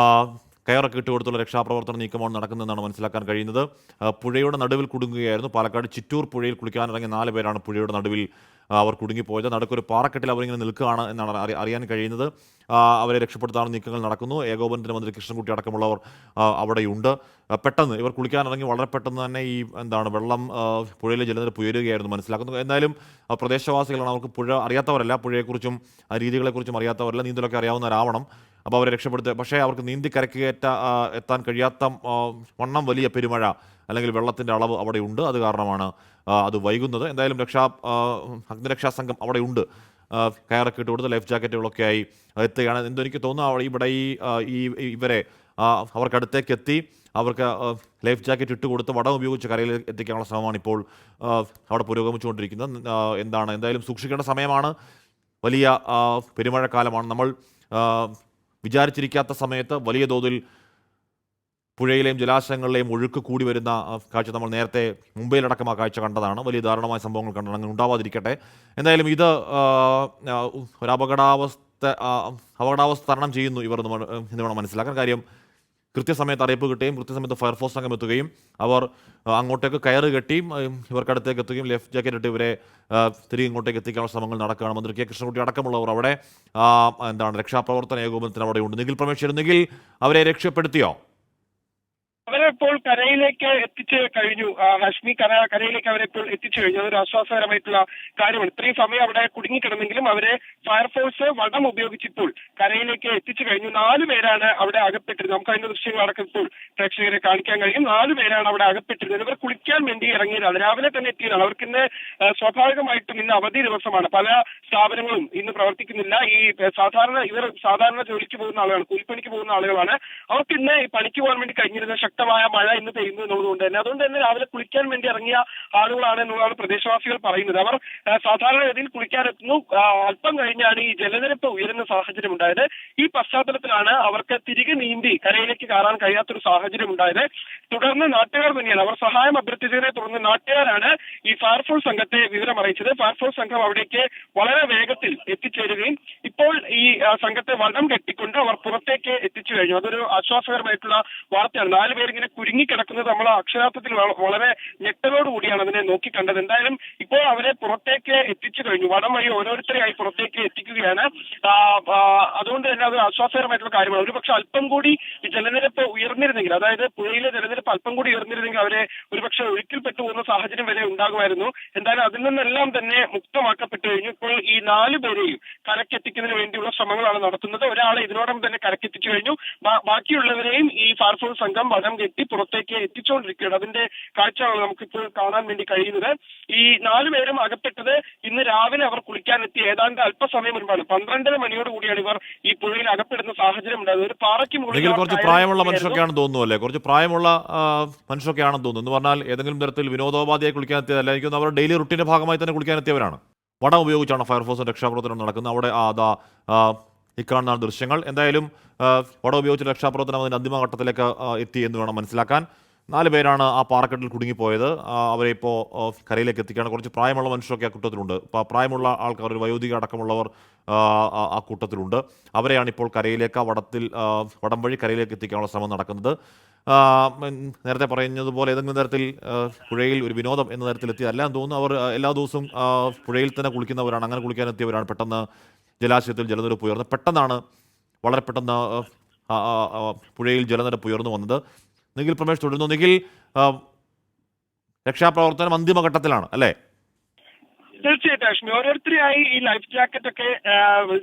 കയറൊക്കെ ഇട്ട് കൊടുത്തുള്ള രക്ഷാപ്രവർത്തന നീക്കമാണ് നടക്കുന്നതെന്നാണ് മനസ്സിലാക്കാൻ കഴിയുന്നത്. പുഴയുടെ നടുവിൽ കുടുങ്ങുകയായിരുന്നു. പാലക്കാട് ചിറ്റൂർ പുഴയിൽ കുളിക്കാനിറങ്ങിയ 4 പേരാണ് പുഴയുടെ നടുവിൽ അവർ കുടുങ്ങിപ്പോയത്. നടുക്കൊരു പാറക്കെട്ടിൽ അവരിങ്ങനെ നിൽക്കുകയാണ് എന്നാണ് അറിയാൻ കഴിയുന്നത്. അവരെ രക്ഷപ്പെടുത്താനുള്ള നീക്കങ്ങൾ നടക്കുന്നു. ഏകോപനത്തിന് മന്ത്രി കൃഷ്ണൻകുട്ടി അടക്കമുള്ളവർ അവിടെയുണ്ട്. പെട്ടെന്ന് ഇവർ കുളിക്കാനിറങ്ങി വളരെ പെട്ടെന്ന് തന്നെ ഈ വെള്ളം പുഴയിലെ ജലനിരപ്പ് ഉയരുകയായിരുന്നു മനസ്സിലാക്കുന്നു. എന്തായാലും പ്രദേശവാസികളാണ്, അവർക്ക് പുഴ അറിയാത്തവരല്ല, പുഴയെക്കുറിച്ചും രീതികളെക്കുറിച്ചും അറിയാത്തവരല്ല, നീന്തലൊക്കെ അറിയാവുന്നവരാവണം. അപ്പോൾ അവരെ രക്ഷപ്പെടുത്തുക. പക്ഷേ അവർക്ക് നീന്തി കരയ്ക്ക് എത്താൻ കഴിയാത്ത വണ്ണം വലിയ പെരുമഴ അല്ലെങ്കിൽ വെള്ളത്തിൻ്റെ അളവ് അവിടെ ഉണ്ട്. അത് കാരണമാണ് അത് വൈകുന്നത്. എന്തായാലും അഗ്നിരക്ഷാ സംഘം അവിടെ ഉണ്ട്. കയറൊക്കെ ഇട്ട് കൊടുത്ത് ലൈഫ് ജാക്കറ്റുകളൊക്കെ ആയി എത്തുകയാണ്. എനിക്ക് തോന്നുന്നു ഇവിടെ ഇവരെ അവർക്കടുത്തേക്ക് എത്തി അവർക്ക് ലൈഫ് ജാക്കറ്റ് ഇട്ട് കൊടുത്ത് വടം ഉപയോഗിച്ച് കരയിൽ എത്തിക്കാനുള്ള ശ്രമമാണ് ഇപ്പോൾ അവിടെ പുരോഗമിച്ചുകൊണ്ടിരിക്കുന്നത്. എന്തായാലും സൂക്ഷിക്കേണ്ട സമയമാണ്. വലിയ പെരുമഴക്കാലമാണ്. നമ്മൾ വിചാരിച്ചിരിക്കാത്ത സമയത്ത് വലിയ തോതിൽ പുഴയിലെയും ജലാശയങ്ങളിലെയും ഒഴുക്ക് കൂടി വരുന്ന കാഴ്ച നമ്മൾ നേരത്തെ മുംബൈയിലടക്കം ആ കാഴ്ച കണ്ടതാണ്. വലിയ ദാരുണമായ സംഭവങ്ങൾ കണ്ടതാണ്. അങ്ങനെ ഉണ്ടാവാതിരിക്കട്ടെ. എന്തായാലും ഇത് ഒരു അപകടാവസ്ഥ തരണം ചെയ്യുന്നു ഇവർ എന്ന് വേണം മനസ്സിലാക്കാൻ. കാര്യം കൃത്യസമയത്ത് അറിയിപ്പ് കിട്ടുകയും കൃത്യസമയത്ത് ഫയർഫോഴ്സ് സംഘം എത്തുകയും അവർ അങ്ങോട്ടേക്ക് കയറ് കെട്ടിയും ഇവർക്കടുത്തേക്ക് എത്തുകയും ലൈഫ് ജാക്കറ്റ് ഇട്ട് ഇവരെ തിരികെ ഇങ്ങോട്ടേക്ക് എത്തിക്കാനുള്ള ശ്രമങ്ങൾ നടക്കുകയാണ്. മന്ത്രി കെ കൃഷ്ണൻകുട്ടി അടക്കമുള്ളവർ അവിടെ രക്ഷാപ്രവർത്തന ഏകോപനത്തിന് അവിടെയുണ്ട്. നിഖിൽ പ്രമേഷ്, നിഖിൽ അവരെ രക്ഷപ്പെടുത്തിയോ? അവരെ ഇപ്പോൾ കരയിലേക്ക് എത്തിച്ചു കഴിഞ്ഞു. ഹാഷ്മി കരയിലേക്ക് അവരെ ഇപ്പോൾ എത്തിച്ചു കഴിഞ്ഞു. അതൊരു ആശ്വാസകരമായിട്ടുള്ള കാര്യമാണ്. ഇത്രയും സമയം അവിടെ കുടുങ്ങിക്കിടന്നെങ്കിലും അവരെ ഫയർഫോഴ്സ് വടം ഉപയോഗിച്ചിപ്പോൾ കരയിലേക്ക് എത്തിച്ചു കഴിഞ്ഞു. 4 പേരാണ് അവിടെ അകപ്പെട്ടിരുന്നത്. നമുക്ക് അതിന്റെ ദൃശ്യങ്ങളടക്കം ഇപ്പോൾ പ്രേക്ഷകരെ കാണിക്കാൻ കഴിയും. 4 പേരാണ് അവിടെ അകപ്പെട്ടിരുന്നത്. ഇവർ കുളിക്കാൻ വേണ്ടി ഇറങ്ങിയതാണ്. രാവിലെ തന്നെ എത്തിയതാണ്. അവർക്ക് ഇന്ന് സ്വാഭാവികമായിട്ടും ഇന്ന് അവധി ദിവസമാണ്. പല സ്ഥാപനങ്ങളും ഇന്ന് പ്രവർത്തിക്കുന്നില്ല. ഇവർ സാധാരണ ജോലിക്ക് പോകുന്ന ആളുകളാണ്, കൂലിപ്പണിക്ക് പോകുന്ന ആളുകളാണ്. അവർക്ക് ഇന്ന് പണിക്ക് പോകാൻ വേണ്ടി കഴിഞ്ഞിരുന്ന ശക്തമായ മഴ ഇന്ന് പെയ്യുന്നു എന്നുള്ളതുകൊണ്ട് തന്നെ അതുകൊണ്ട് തന്നെ രാവിലെ കുളിക്കാൻ വേണ്ടി ഇറങ്ങിയ ആളുകളാണ് എന്നുള്ളതാണ് പ്രദേശവാസികൾ പറയുന്നത്. അവർ സാധാരണഗതിയിൽ കുളിക്കാനെത്തുന്നു. അല്പം കഴിഞ്ഞാണ് ഈ ജലനിരപ്പ് ഉയരുന്ന സാഹചര്യം ഉണ്ടായത്. ഈ പശ്ചാത്തലത്തിലാണ് അവർക്ക് തിരികെ നീന്തി കരയിലേക്ക് കയറാൻ കഴിയാത്തൊരു സാഹചര്യം ഉണ്ടായത്. തുടർന്ന് നാട്ടുകാർ തന്നെയാണ് അവർ സഹായം അഭ്യർത്ഥിച്ചതിനെ തുടർന്ന് നാട്ടുകാരാണ് ഈ ഫയർഫോഴ്സ് സംഘത്തെ വിവരം അറിയിച്ചത്. ഫയർഫോഴ്സ് സംഘം അവിടേക്ക് വളരെ വേഗത്തിൽ എത്തിച്ചേരുകയും ഇപ്പോൾ ഈ സംഘത്തെ വടം കെട്ടിക്കൊണ്ട് അവർ പുറത്തേക്ക് എത്തിച്ചു കഴിഞ്ഞു. അതൊരു ആശ്വാസകരമായിട്ടുള്ള വാർത്തയാണ്. 4 പേർ ഇങ്ങനെ കുരുങ്ങിക്കിടക്കുന്നത് നമ്മൾ അക്ഷരാർത്ഥത്തിൽ വളരെ ഞെട്ടലോടുകൂടിയാണ് അതിനെ നോക്കിക്കണ്ടത്. എന്തായാലും ഇപ്പോൾ അവരെ പുറത്തേക്ക് എത്തിച്ചു കഴിഞ്ഞു. വടം വഴി ഓരോരുത്തരെയായി പുറത്തേക്ക് എത്തിക്കുകയാണ്. അതുകൊണ്ട് തന്നെ അത് ആശ്വാസകരമായിട്ടുള്ള കാര്യമാണ്. ഒരുപക്ഷെ അല്പം കൂടി ഈ ജലനിരപ്പ് ഉയർന്നിരുന്നെങ്കിൽ, അതായത് പുഴയിലെ ജലനിരപ്പ് അല്പം കൂടി ഉയർന്നിരുന്നെങ്കിൽ അവരെ ഒരുപക്ഷെ ഒഴുക്കിൽപ്പെട്ടു പോകുന്ന സാഹചര്യം വരെ ഉണ്ടാകുമായിരുന്നു. എന്തായാലും അതിൽ നിന്നെല്ലാം തന്നെ മുക്തമാക്കപ്പെട്ടു കഴിഞ്ഞു. ഇപ്പോൾ ഈ 4 പേരെയും കരക്കെത്തിക്കുന്നതിന് വേണ്ടിയുള്ള ശ്രമങ്ങളാണ് നടത്തുന്നത്. ഒരാളെ ഇതിനോടൊപ്പം തന്നെ കരക്കെത്തിച്ചു കഴിഞ്ഞു. ബാക്കിയുള്ളവരെയും ഈ ഫയർഫോഴ്സ് സംഘം വടം കെട്ടി പുറത്തേക്ക് എത്തിച്ചുകൊണ്ടിരിക്കുകയാണ്. അതിന്റെ കാഴ്ചകളാണ് നമുക്കിപ്പോൾ കാണാൻ വേണ്ടി കഴിയുന്നത്. ഈ 4 പേരും അകപ്പെട്ടത് ഇന്ന് രാവിലെ അവർ കുളിക്കാനെത്തി ഏതാണ്ട് അല്പസമയം മുൻപാണ്. 12:30 മണിയോട് കൂടിയാണ് ഇവർ ഈ പുഴയിൽ അകപ്പെടുന്ന സാഹചര്യം ഉണ്ടായത്. ഒരു പാറയ്ക്ക് മുകളിൽ കുറച്ച് പ്രായമുള്ള മനുഷ്യരൊക്കെയാണെന്ന് തോന്നുന്നു അല്ലേ? കുറച്ച് പ്രായമുള്ള മനുഷ്യരൊക്കെയാണെന്ന് തോന്നുന്നു. എന്ന് പറഞ്ഞാൽ ഏതെങ്കിലും തരത്തിൽ വിനോദോപാധിയായി കുളിക്കാനെത്തിയതല്ല, എനിക്ക് അവർ ഡെയിലി റുട്ടീന്റെ ഭാഗമായി തന്നെ കുളിക്കാനെത്തിയവരാണ്. വടം ഉപയോഗിച്ചാണ് ഫയർഫോഴ്സ് രക്ഷാപ്രവർത്തനം നടക്കുന്നത്. അവിടെ ഇക്കാണുന്ന ദൃശ്യങ്ങൾ. എന്തായാലും വടം ഉപയോഗിച്ച് രക്ഷാപ്രവർത്തനം അതിൻ്റെ അന്തിമഘട്ടത്തിലേക്ക് എത്തി എന്ന് വേണം മനസ്സിലാക്കാൻ. 4 പേരാണ് ആ പാറക്കെട്ടിൽ കുടുങ്ങിപ്പോയത്. അവരെ ഇപ്പോൾ കരയിലേക്ക് എത്തിക്കുകയാണ്. കുറച്ച് പ്രായമുള്ള മനുഷ്യരൊക്കെ ആ കൂട്ടത്തിലുണ്ട്. ഇപ്പോൾ പ്രായമുള്ള ആൾക്കാർ, ഒരു വയോധിക അടക്കമുള്ളവർ ആ കൂട്ടത്തിലുണ്ട്. അവരെയാണ് ഇപ്പോൾ കരയിലേക്ക് വടം വഴി കരയിലേക്ക് എത്തിക്കാനുള്ള ശ്രമം നടക്കുന്നത്. നേരത്തെ പറയുന്നതുപോലെ ഏതെങ്കിലും തരത്തിൽ പുഴയിൽ ഒരു വിനോദം എന്ന തരത്തിലെത്തിയതല്ല എന്ന് തോന്നുന്നു. അവർ എല്ലാ ദിവസവും പുഴയിൽ തന്നെ കുളിക്കുന്നവരാണ്. അങ്ങനെ കുളിക്കാനെത്തിയവരാണ്. പെട്ടെന്ന് ജലാശയത്തിൽ ജലനിരപ്പ് ഉയർന്ന് വളരെ പെട്ടെന്ന് പുഴയിൽ ജലനിരപ്പ് ഉയർന്നു വന്നത്. നിഖിൽ പ്രമേഷ് തുടരുന്നു. നിഖിൽ, രക്ഷാപ്രവർത്തനം അന്തിമഘട്ടത്തിലാണ് അല്ലേ? തീർച്ചയായിട്ടും അശ്മി, ഓരോരുത്തരെയായി ഈ ലൈഫ് ജാക്കറ്റ് ഒക്കെ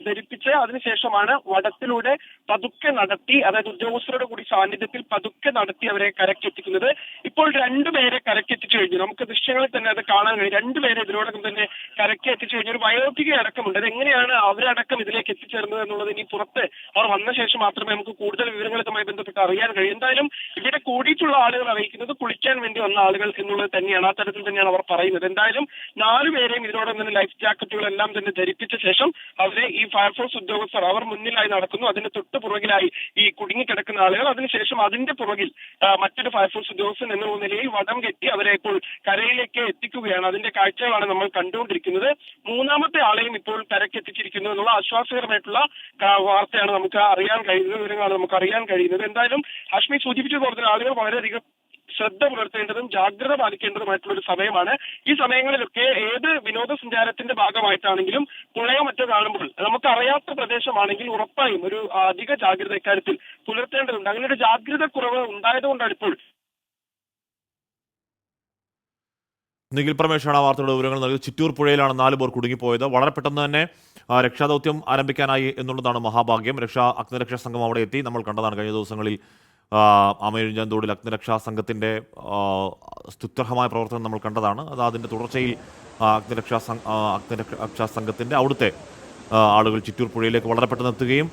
ധരിപ്പിച്ച് അതിനുശേഷമാണ് വടത്തിലൂടെ പതുക്കെ നടത്തി, അതായത് ഉദ്യോഗസ്ഥരുടെ കൂടി സാന്നിധ്യത്തിൽ പതുക്കെ നടത്തി അവരെ കരക്കെത്തിക്കുന്നത്. ഇപ്പോൾ 2 പേരെ കരക്കെത്തിച്ചു കഴിഞ്ഞു. നമുക്ക് ദൃശ്യങ്ങളിൽ തന്നെ അത് കാണാൻ കഴിയും. 2 പേരെ ഇതിനോടകം തന്നെ കരക്ക് എത്തിച്ചു കഴിഞ്ഞു. ഒരു വയോധിക അടക്കമുണ്ട്. അതെങ്ങനെയാണ് അവരടക്കം ഇതിലേക്ക് എത്തിച്ചേർന്നത് എന്നുള്ളത് ഇനി പുറത്ത് അവർ വന്ന ശേഷം മാത്രമേ നമുക്ക് കൂടുതൽ വിവരങ്ങളുമായി ബന്ധപ്പെട്ട് അറിയാൻ കഴിയും. എന്തായാലും ഇവിടെ കൂടിയിട്ടുള്ള ആളുകൾ അറിയിക്കുന്നത് കുളിക്കാൻ വേണ്ടി വന്ന ആളുകൾ എന്നുള്ളത് തന്നെയാണ്. ആ തരത്തിൽ തന്നെയാണ് അവർ പറയുന്നത്. എന്തായാലും 4 പേരെയും ഇതിനോടൊപ്പം തന്നെ ലൈഫ് ജാക്കറ്റുകളെല്ലാം തന്നെ ധരിപ്പിച്ച ശേഷം അവരെ ഈ ഫയർഫോഴ്സ് ഉദ്യോഗസ്ഥർ അവർ മുന്നിലായി നടക്കുന്നു. അതിന് തൊട്ട് പുറകിലായി ഈ കുടുങ്ങിക്കിടക്കുന്ന ആളുകൾ. അതിനുശേഷം അതിന്റെ പുറകിൽ മറ്റൊരു ഫയർഫോഴ്സ് ഉദ്യോഗസ്ഥൻ എന്ന നിലയിൽ വടം കെട്ടി അവരെ ഇപ്പോൾ കരയിലേക്ക് എത്തിക്കുകയാണ്. അതിന്റെ കാഴ്ചകളാണ് നമ്മൾ കണ്ടുകൊണ്ടിരിക്കുന്നത്. 3ാമത്തെ ആളെയും ഇപ്പോൾ കരക്കെത്തിച്ചിരിക്കുന്നു എന്നുള്ള ആശ്വാസകരമായിട്ടുള്ള വാർത്തയാണ് നമുക്ക് അറിയാൻ കഴിയുന്നത്, വിവരങ്ങളാണ് നമുക്ക് അറിയാൻ കഴിയുന്നത്. എന്തായാലും ഹാഷ്മി സൂചിപ്പിച്ചതുപോലെ ആളുകൾ വളരെയധികം ശ്രദ്ധ പുലർത്തേണ്ടതും ജാഗ്രത പാലിക്കേണ്ടതുമായിട്ടുള്ള ഒരു സമയമാണ്. ഈ സമയങ്ങളിലൊക്കെ ഏത് വിനോദസഞ്ചാരത്തിന്റെ ഭാഗമായിട്ടാണെങ്കിലും പുഴയോ മറ്റോ കാണുമ്പോൾ നമുക്കറിയാത്ത പ്രദേശമാണെങ്കിൽ ഉറപ്പായും ഒരു അധിക ജാഗ്രത ഇക്കാര്യത്തിൽ പുലർത്തേണ്ടതുണ്ട്. അങ്ങനെ ഒരു ജാഗ്രത കുറവ് ഉണ്ടായതുകൊണ്ടാണ് ഇപ്പോൾ. നിഖിൽ പ്രമേഷാണ് ആ വാർത്തയുടെ വിവരങ്ങൾ നൽകിയത്. ചിറ്റൂർ പുഴയിലാണ് 4 പേർ കുടുങ്ങിപ്പോയത്. വളരെ പെട്ടെന്ന് തന്നെ രക്ഷാദൗത്യം ആരംഭിക്കാനായി എന്നുള്ളതാണ് മഹാഭാഗ്യം. അഗ്നിരക്ഷാ സംഘം അവിടെ എത്തി. നമ്മൾ കണ്ടതാണ് കഴിഞ്ഞ ദിവസങ്ങളിൽ ആമയിഴഞ്ചാന്തോടിൽ അഗ്നിരക്ഷാ സംഘത്തിൻ്റെ സ്തുത്യർഹമായ പ്രവർത്തനം നമ്മൾ കണ്ടതാണ്. അത് അതിൻ്റെ തുടർച്ചയിൽ അഗ്നിരക്ഷാ സംഘത്തിൻ്റെ അവിടുത്തെ ആളുകൾ ചിറ്റൂർ പുഴയിലേക്ക് വളരെ പെട്ടെന്ന് എത്തുകയും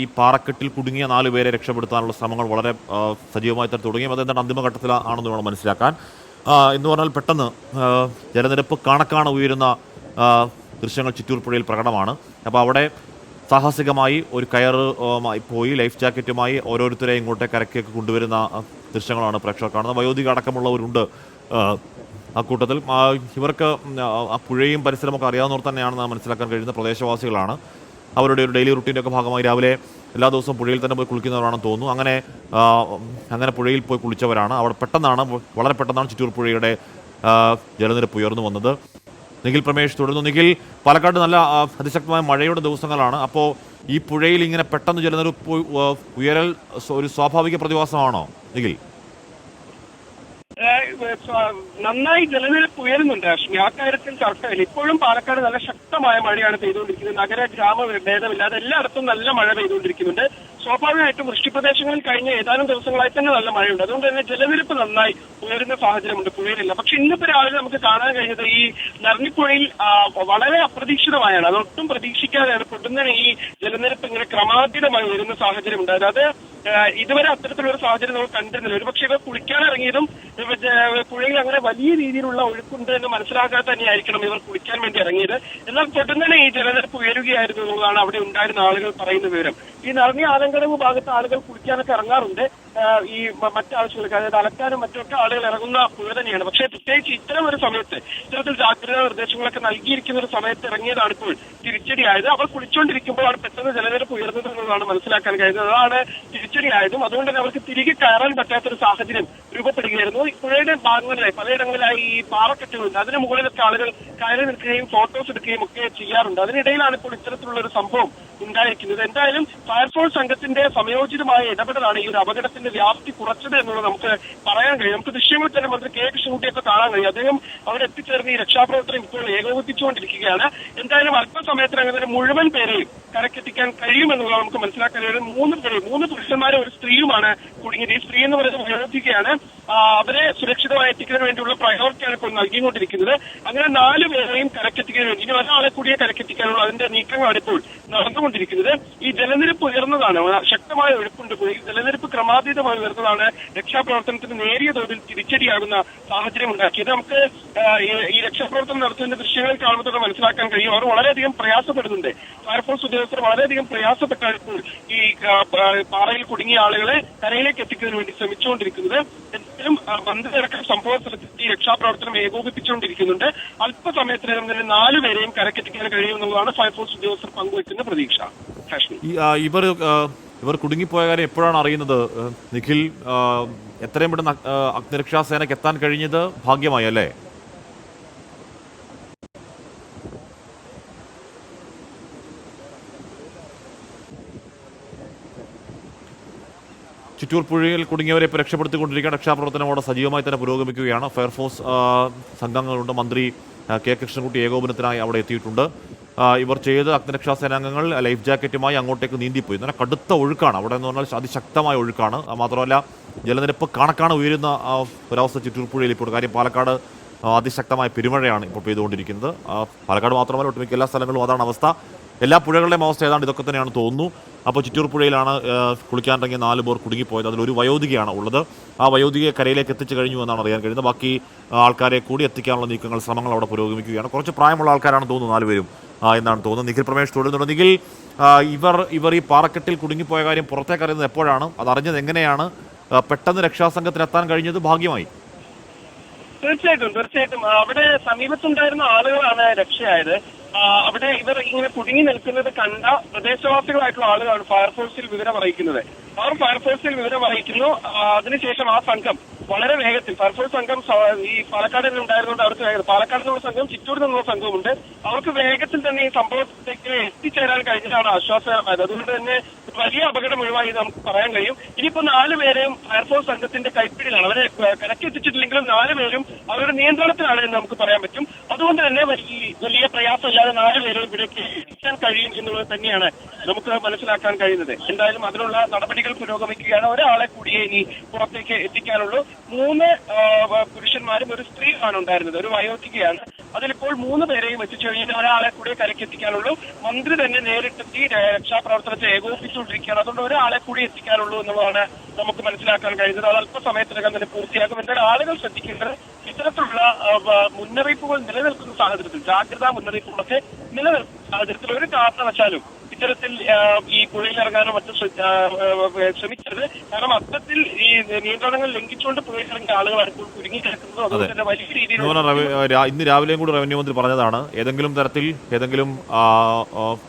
ഈ പാറക്കെട്ടിൽ കുടുങ്ങിയ 4 പേരെ രക്ഷപ്പെടുത്താനുള്ള ശ്രമങ്ങൾ വളരെ സജീവമായി തന്നെ തുടങ്ങിയും അതെന്താണ് അന്തിമഘട്ടത്തിലാണെന്ന് വേണം മനസ്സിലാക്കാൻ. എന്ന് പറഞ്ഞാൽ പെട്ടെന്ന് ജലനിരപ്പ് കാണാൻ ഉയരുന്ന ദൃശ്യങ്ങൾ ചിറ്റൂർ പുഴയിൽ പ്രകടമാണ്. അപ്പോൾ അവിടെ സാഹസികമായി ഒരു കയറുമായി പോയി ലൈഫ് ജാക്കറ്റുമായി ഓരോരുത്തരെ ഇങ്ങോട്ടേ കരക്കേക്ക് കൊണ്ടുവരുന്ന ദൃശ്യങ്ങളാണ് പ്രേക്ഷകർ കാണുന്നത്. വയോധിക അടക്കമുള്ളവരുണ്ട് അക്കൂട്ടത്തിൽ. ഇവർക്ക് ആ പുഴയും പരിസരമൊക്കെ അറിയാവുന്നവർ തന്നെയാണെന്ന് മനസ്സിലാക്കാൻ കഴിയുന്ന പ്രദേശവാസികളാണ്. അവരുടെ ഒരു ഡെയിലി റുട്ടീൻ്റെ ഒക്കെ ഭാഗമായി രാവിലെ എല്ലാ ദിവസവും പുഴയിൽ തന്നെ പോയി കുളിക്കുന്നവരാണെന്ന് തോന്നുന്നു. അങ്ങനെ പുഴയിൽ പോയി കുളിച്ചവരാണ്. അവിടെ വളരെ പെട്ടെന്നാണ് ചിറ്റൂർ പുഴയുടെ ജലനിരപ്പ് ഉയർന്നു വന്നത്. നിഖിൽ പ്രമേഷ് തുടരുന്നു. നിഖിൽ, പാലക്കാട് നല്ല അതിശക്തമായ മഴയുടെ ദിവസങ്ങളാണ്. അപ്പോൾ ഈ പുഴയിൽ ഇങ്ങനെ പെട്ടെന്ന് ജലനിരപ്പ് ഉയരൽ ഒരു സ്വാഭാവിക പ്രതിഭാസമാണോ നിഖിൽ? നന്നായി ജലനിരപ്പ് ഉയരുന്നുണ്ട് അശ്മി, ആ കാര്യത്തിൽ തർക്കമില്ല. ഇപ്പോഴും പാലക്കാട് നല്ല ശക്തമായ മഴയാണ് പെയ്തുകൊണ്ടിരിക്കുന്നത്. നഗര ഗ്രാമ ഭേദമില്ലാതെ എല്ലായിടത്തും നല്ല മഴ പെയ്തുകൊണ്ടിരിക്കുന്നുണ്ട്. സ്വാഭാവികമായിട്ടും വൃഷ്ടിപ്രദേശങ്ങളിൽ കഴിഞ്ഞ ഏതാനും ദിവസങ്ങളായി തന്നെ നല്ല മഴയുണ്ട്. അതുകൊണ്ട് തന്നെ ജലനിരപ്പ് നന്നായി ഉയരുന്ന സാഹചര്യമുണ്ട് പുഴയിലില്ല. പക്ഷെ ഇന്നിപ്പോ രാവിലെ നമുക്ക് കാണാൻ കഴിഞ്ഞത് ഈ നർണിപ്പുഴയിൽ വളരെ അപ്രതീക്ഷിതമായാണ്, അതൊട്ടും പ്രതീക്ഷിക്കാതെയാണ് പൊടുന്നനെ ഈ ജലനിരപ്പ് ഇങ്ങനെ ക്രമാതീതമായി ഉയരുന്ന സാഹചര്യം ഉണ്ടായത്. അത് ഇതുവരെ അത്തരത്തിലൊരു സാഹചര്യം നമ്മൾ കണ്ടിരുന്നില്ല. ഒരുപക്ഷെ ഇവർ കുളിക്കാനിറങ്ങിയതും പുഴയിൽ അങ്ങനെ വലിയ രീതിയിലുള്ള ഒഴുക്കുണ്ട് എന്ന് മനസ്സിലാക്കാതെ തന്നെയായിരിക്കണം ഇവർ കുളിക്കാൻ വേണ്ടി ഇറങ്ങിയത്. എന്നാൽ പൊടുന്നനെ ഈ ജലനിരപ്പ് ഉയരുകയായിരുന്നു എന്നുള്ളതാണ് അവിടെ ഉണ്ടായിരുന്ന ആളുകൾ പറയുന്ന വിവരം. ഈ നർണി ആലങ്കടവ് ഭാഗത്ത് ആളുകൾ കുളിക്കാനൊക്കെ ഇറങ്ങാറുണ്ട്, ഈ മറ്റാവശ്യങ്ങൾക്ക്, അതായത് അലക്കാനും മറ്റൊക്കെ ആളുകൾ ഇറങ്ങുന്ന പുഴ തന്നെയാണ്. പക്ഷേ പ്രത്യേകിച്ച് ഇത്തരം ഒരു സമയത്ത് ഇത്തരത്തിൽ ജാഗ്രതാ നിർദ്ദേശങ്ങളൊക്കെ നൽകിയിരിക്കുന്ന ഒരു സമയത്ത് ഇറങ്ങിയതാണ് ഇപ്പോൾ തിരിച്ചടിയായത്. അവർ കുളിച്ചുകൊണ്ടിരിക്കുമ്പോഴാണ് പെട്ടെന്ന് ജലനിരപ്പ് ഉയർന്നത് എന്നതാണ് മനസ്സിലാക്കാൻ കഴിയുന്നത്. അതാണ് തിരിച്ചടിയായതും. അതുകൊണ്ട് തന്നെ അവർക്ക് തിരികെ കയറാൻ പറ്റാത്തൊരു സാഹചര്യം രൂപപ്പെടുകയായിരുന്നു. പുഴയുടെ ഭാഗങ്ങളിലായി പലയിടങ്ങളിലായി ഈ പാറക്കെട്ടുകളുണ്ട്, അതിന് മുകളിലൊക്കെ ആളുകൾ കയറി നിൽക്കുകയും ഫോട്ടോസ് എടുക്കുകയും ഒക്കെ ചെയ്യാറുണ്ട്. അതിനിടയിലാണ് ഇപ്പോൾ ഇത്തരത്തിലുള്ള ഒരു സംഭവം ഉണ്ടായിരിക്കുന്നത്. എന്തായാലും ഫയർഫോഴ്സ് സംഘത്തിന്റെ സമയോചിതമായ ഇടപെടലാണ് ഈ ഒരു അപകടത്തിന്റെ വ്യാപ്തി കുറച്ചത് എന്നുള്ളത് നമുക്ക് പറയാൻ കഴിയും. നമുക്ക് ദൃശ്യങ്ങൾ തന്നെ മന്ത്രി കെ കൃഷ്ണൻകുട്ടിയൊക്കെ കാണാൻ കഴിയും. അദ്ദേഹം അവിടെ എത്തിച്ചേർന്ന് ഈ രക്ഷാപ്രവർത്തനം ഇപ്പോൾ ഏകോപിപ്പിച്ചുകൊണ്ടിരിക്കുകയാണ്. എന്തായാലും അല്പസമയത്തിനകം തന്നെ മുഴുവൻ പേരെയും കരക്കെത്തിക്കാൻ കഴിയുമെന്നുള്ളത് നമുക്ക് മനസ്സിലാക്കാൻ കഴിയും. 3 പുരുഷന്മാരും ഒരു സ്ത്രീയുമാണ് കുടുങ്ങിയത്. ഈ സ്ത്രീ എന്ന് പറയുന്നത് വയോധികയാണ്. അവരെ സുരക്ഷിതമായി എത്തിക്കുന്നതിന് വേണ്ടിയുള്ള പ്രയോറിറ്റിയാണ് ഇപ്പോൾ നൽകിക്കൊണ്ടിരിക്കുന്നത്. അങ്ങനെ 4 പേരെയും കരക്കെത്തിക്കുന്നതിന് വേണ്ടി ഇനി ഒരാളെ കൂടിയേ കരക്കെത്തിക്കാനുള്ള അതിന്റെ നീക്കങ്ങളാണ് ഇപ്പോൾ നടന്നുകൊണ്ടിരിക്കുന്നത്. ഈ ജലനിരപ്പ് ഉയർന്നതാണ്, ശക്തമായ ഒഴുക്കുണ്ട്. ജലനിരപ്പ് ക്രമാതീതമായി ഉയർന്നതാണ് രക്ഷാപ്രവർത്തനത്തിന് നേരിയ തോതിൽ തിരിച്ചടിയാകുന്ന സാഹചര്യം ഉണ്ടാക്കിയത്. നമുക്ക് ഈ രക്ഷാപ്രവർത്തനം നടത്തുന്ന ദൃശ്യങ്ങൾ കാണുമ്പോൾ തന്നെ മനസ്സിലാക്കാൻ കഴിയും. അവർ വളരെയധികം പ്രയാസപ്പെടുന്നുണ്ട്. ഫയർഫോഴ്സ് ഉദ്യോഗസ്ഥർ വളരെയധികം പ്രയാസപ്പെട്ടാണ് ഇപ്പോൾ ഈ പാറയിൽ കുടുങ്ങിയ ആളുകളെ കരയിലേക്ക് എത്തിക്കുന്നതിന് വേണ്ടി ശ്രമിച്ചുകൊണ്ടിരിക്കുന്നത്. എന്തായാലും മന്ത്രിയടക്കം സംഭവ സ്ഥലത്തെത്തി രക്ഷാപ്രവർത്തനം ഏകോപിപ്പിച്ചുകൊണ്ടിരിക്കുന്നുണ്ട്. അല്പസമയത്തിനകം തന്നെ 4 പേരെയും കരക്കെത്തിക്കാൻ കഴിയുമെന്നുള്ളതാണ് ഫയർഫോഴ്സ് ഉദ്യോഗസ്ഥർ പങ്കുവയ്ക്കുന്ന പ്രതീക്ഷ. ഇവർ കുടുങ്ങിപ്പോയ കാര്യം എപ്പോഴാണ് അറിയുന്നത് നിഖിൽ? എത്രയും പെട്ടെന്ന് അഗ്നിരക്ഷാസേനയ്ക്ക് എത്താൻ കഴിഞ്ഞത് ഭാഗ്യമായി അല്ലേ? ചിറ്റൂർ പുഴയിൽ കുടുങ്ങിയവരെ ഇപ്പോൾ രക്ഷപ്പെടുത്തിക്കൊണ്ടിരിക്കുകയാണ്. രക്ഷാപ്രവർത്തനം അവിടെ സജീവമായി തന്നെ പുരോഗമിക്കുകയാണ്. ഫയർഫോഴ്സ് സംഘങ്ങളുണ്ട്. മന്ത്രി കെ കൃഷ്ണൻകുട്ടി ഏകോപനത്തിനായി അവിടെ എത്തിയിട്ടുണ്ട്. ഇവർ ചെയ്ത് അഗ്നിരക്ഷാ സേനാംഗങ്ങൾ ലൈഫ് ജാക്കറ്റുമായി അങ്ങോട്ടേക്ക് നീന്തിപ്പോയി. എന്നാൽ കടുത്ത ഒഴുക്കാണ് അവിടെ എന്ന് പറഞ്ഞാൽ, അതിശക്തമായ ഒഴുക്കാണ്. മാത്രമല്ല ജലനിരപ്പ് കണക്കാണ് ഉയരുന്ന ഒരവസ്ഥ ചിറ്റൂർ പുഴയിൽ ഇപ്പോൾ. കാര്യം പാലക്കാട് അതിശക്തമായ പെരുമഴയാണ് ഇപ്പോൾ പെയ്തുകൊണ്ടിരിക്കുന്നത്. പാലക്കാട് മാത്രമല്ല ഒട്ടുമിക്ക എല്ലാ സ്ഥലങ്ങളും അതാണ് അവസ്ഥ. എല്ലാ പുഴകളുടെയും അവസ്ഥ ഏതാണ്ട് ഇതൊക്കെ തന്നെയാണ് തോന്നുന്നു. അപ്പോൾ ചിറ്റൂർ പുഴയിലാണ് കുളിക്കാനിറങ്ങിയ 4 പേർ കുടുങ്ങിപ്പോയത്. അതിലൊരു വയോധികയാണ് ഉള്ളത്. ആ വയോധികയെ കരയിലേക്ക് എത്തിച്ചു കഴിഞ്ഞു എന്നാണ് അറിയാൻ കഴിയുന്നത്. ബാക്കി ആൾക്കാരെ കൂടി എത്തിക്കാനുള്ള ശ്രമങ്ങൾ അവിടെ പുരോഗമിക്കുകയാണ്. കുറച്ച് പ്രായമുള്ള ആൾക്കാരാണ് തോന്നുന്നു 4 പേരും എന്നാണ് തോന്നുന്നത്. നിഖിൽ പ്രമേഷ് തുടരുന്നുണ്ട്. നിഖിൽ, ഇവർ ഈ പാറക്കെട്ടിൽ കുടുങ്ങിപ്പോയ കാര്യം പുറത്തേക്ക് അറിയുന്നത് എപ്പോഴാണ്? അതറിഞ്ഞത് എങ്ങനെയാണ്? പെട്ടെന്ന് രക്ഷാസംഘത്തിന് എത്താൻ കഴിഞ്ഞത് ഭാഗ്യമായി. തീർച്ചയായിട്ടും അവിടെ സമീപത്തുണ്ടായിരുന്ന ആളുകളാണ് രക്ഷയായത്. അവിടെ ഇവർ ഇങ്ങനെ കുടുങ്ങി നിൽക്കുന്നത് കണ്ട പ്രദേശവാസികളായിട്ടുള്ള ആളുകളാണ് ഫയർഫോഴ്സിൽ വിവരം അറിയിക്കുന്നത്. അവർ ഫയർഫോഴ്സിൽ വിവരം അറിയിക്കുന്നു. അതിനുശേഷം ആ സംഘം വളരെ വേഗത്തിൽ, ഫയർഫോഴ്സ് സംഘം ഈ പാലക്കാട് ഉണ്ടായിരുന്നുകൊണ്ട് അവർക്ക് പാലക്കാട് നിന്നുള്ള സംഘം, ചിറ്റൂരിൽ നിന്നുള്ള സംഘമുണ്ട്. അവർക്ക് വേഗത്തിൽ തന്നെ ഈ സംഭവത്തിലേക്ക് എത്തിച്ചേരാൻ കഴിഞ്ഞതാണ് ആശ്വാസകരമായത്. അതുകൊണ്ട് തന്നെ വലിയ അപകടം ഒഴിവായി നമുക്ക് പറയാൻ കഴിയും. ഇനിയിപ്പോ 4 പേരെയും ഫയർഫോഴ്സ് സംഘത്തിന്റെ കൈപ്പിടിയിലാണ്. അവരെ കരക്കെത്തിച്ചിട്ടില്ലെങ്കിലും 4 പേരും അവരുടെ നിയന്ത്രണത്തിലാണ് എന്ന് നമുക്ക് പറയാൻ പറ്റും. അതുകൊണ്ട് തന്നെ വലിയ പ്രയാസമില്ലാതെ 4 പേരും ഇവിടേക്ക് എത്തിക്കാൻ കഴിയും എന്നുള്ളത് തന്നെയാണ് നമുക്ക് മനസ്സിലാക്കാൻ കഴിയുന്നത്. എന്തായാലും അതിനുള്ള നടപടികൾ പുരോഗമിക്കുകയാണ്. ഒരാളെ കൂടിയേ ഇനി പുറത്തേക്ക് എത്തിക്കാനുള്ളൂ. 3 പുരുഷന്മാരും ഒരു സ്ത്രീയാണ് ഉണ്ടായിരുന്നത്, ഒരു വയോധികയാണ്. അതിലിപ്പോൾ 3 പേരെയും എത്തിച്ചു കഴിഞ്ഞാൽ ഒരാളെ കൂടി കരക്കെത്തിക്കാനുള്ളൂ. മന്ത്രി തന്നെ നേരിട്ടെത്തി രക്ഷാപ്രവർത്തനത്തെ ഏകോപിപ്പിച്ചുകൊണ്ടിരിക്കുകയാണ്. അതുകൊണ്ട് ഒരാളെ കൂടി എത്തിക്കാനുള്ളൂ എന്നുള്ളതാണ് നമുക്ക് മനസ്സിലാക്കാൻ കഴിയുന്നത്. അത് അല്പസമയത്തിനകം തന്നെ പൂർത്തിയാക്കും. എന്തായാലും ആളുകൾ ശ്രദ്ധിക്കേണ്ടത് ഇത്തരത്തിലുള്ള മുന്നറിയിപ്പുകൾ നിലനിൽക്കുന്ന സാഹചര്യത്തിൽ, ജാഗ്രതാ മുന്നറിയിപ്പുകളൊക്കെ നിലനിൽക്കും സാഹചര്യത്തിൽ ഒരു കാരണവശാലും ഇത്തരത്തിൽ ഈ പുഴയിൽ ഇറങ്ങാനോ മറ്റും ശ്രമിക്കരുത്. കാരണം അത്തരത്തിൽ ഈ നിയന്ത്രണങ്ങൾ ലംഘിച്ചുകൊണ്ട് പുഴയിൽ ഇറങ്ങിയ ആളുകളാണ് ഇപ്പോൾ കുടുങ്ങിക്കിടക്കുന്നത്. അതുകൊണ്ട് തന്നെ വലിയ രീതിയിൽ ഇന്ന് രാവിലെയും കൂടി റവന്യൂ മന്ത്രി പറഞ്ഞതാണ്, ഏതെങ്കിലും തരത്തിൽ ഏതെങ്കിലും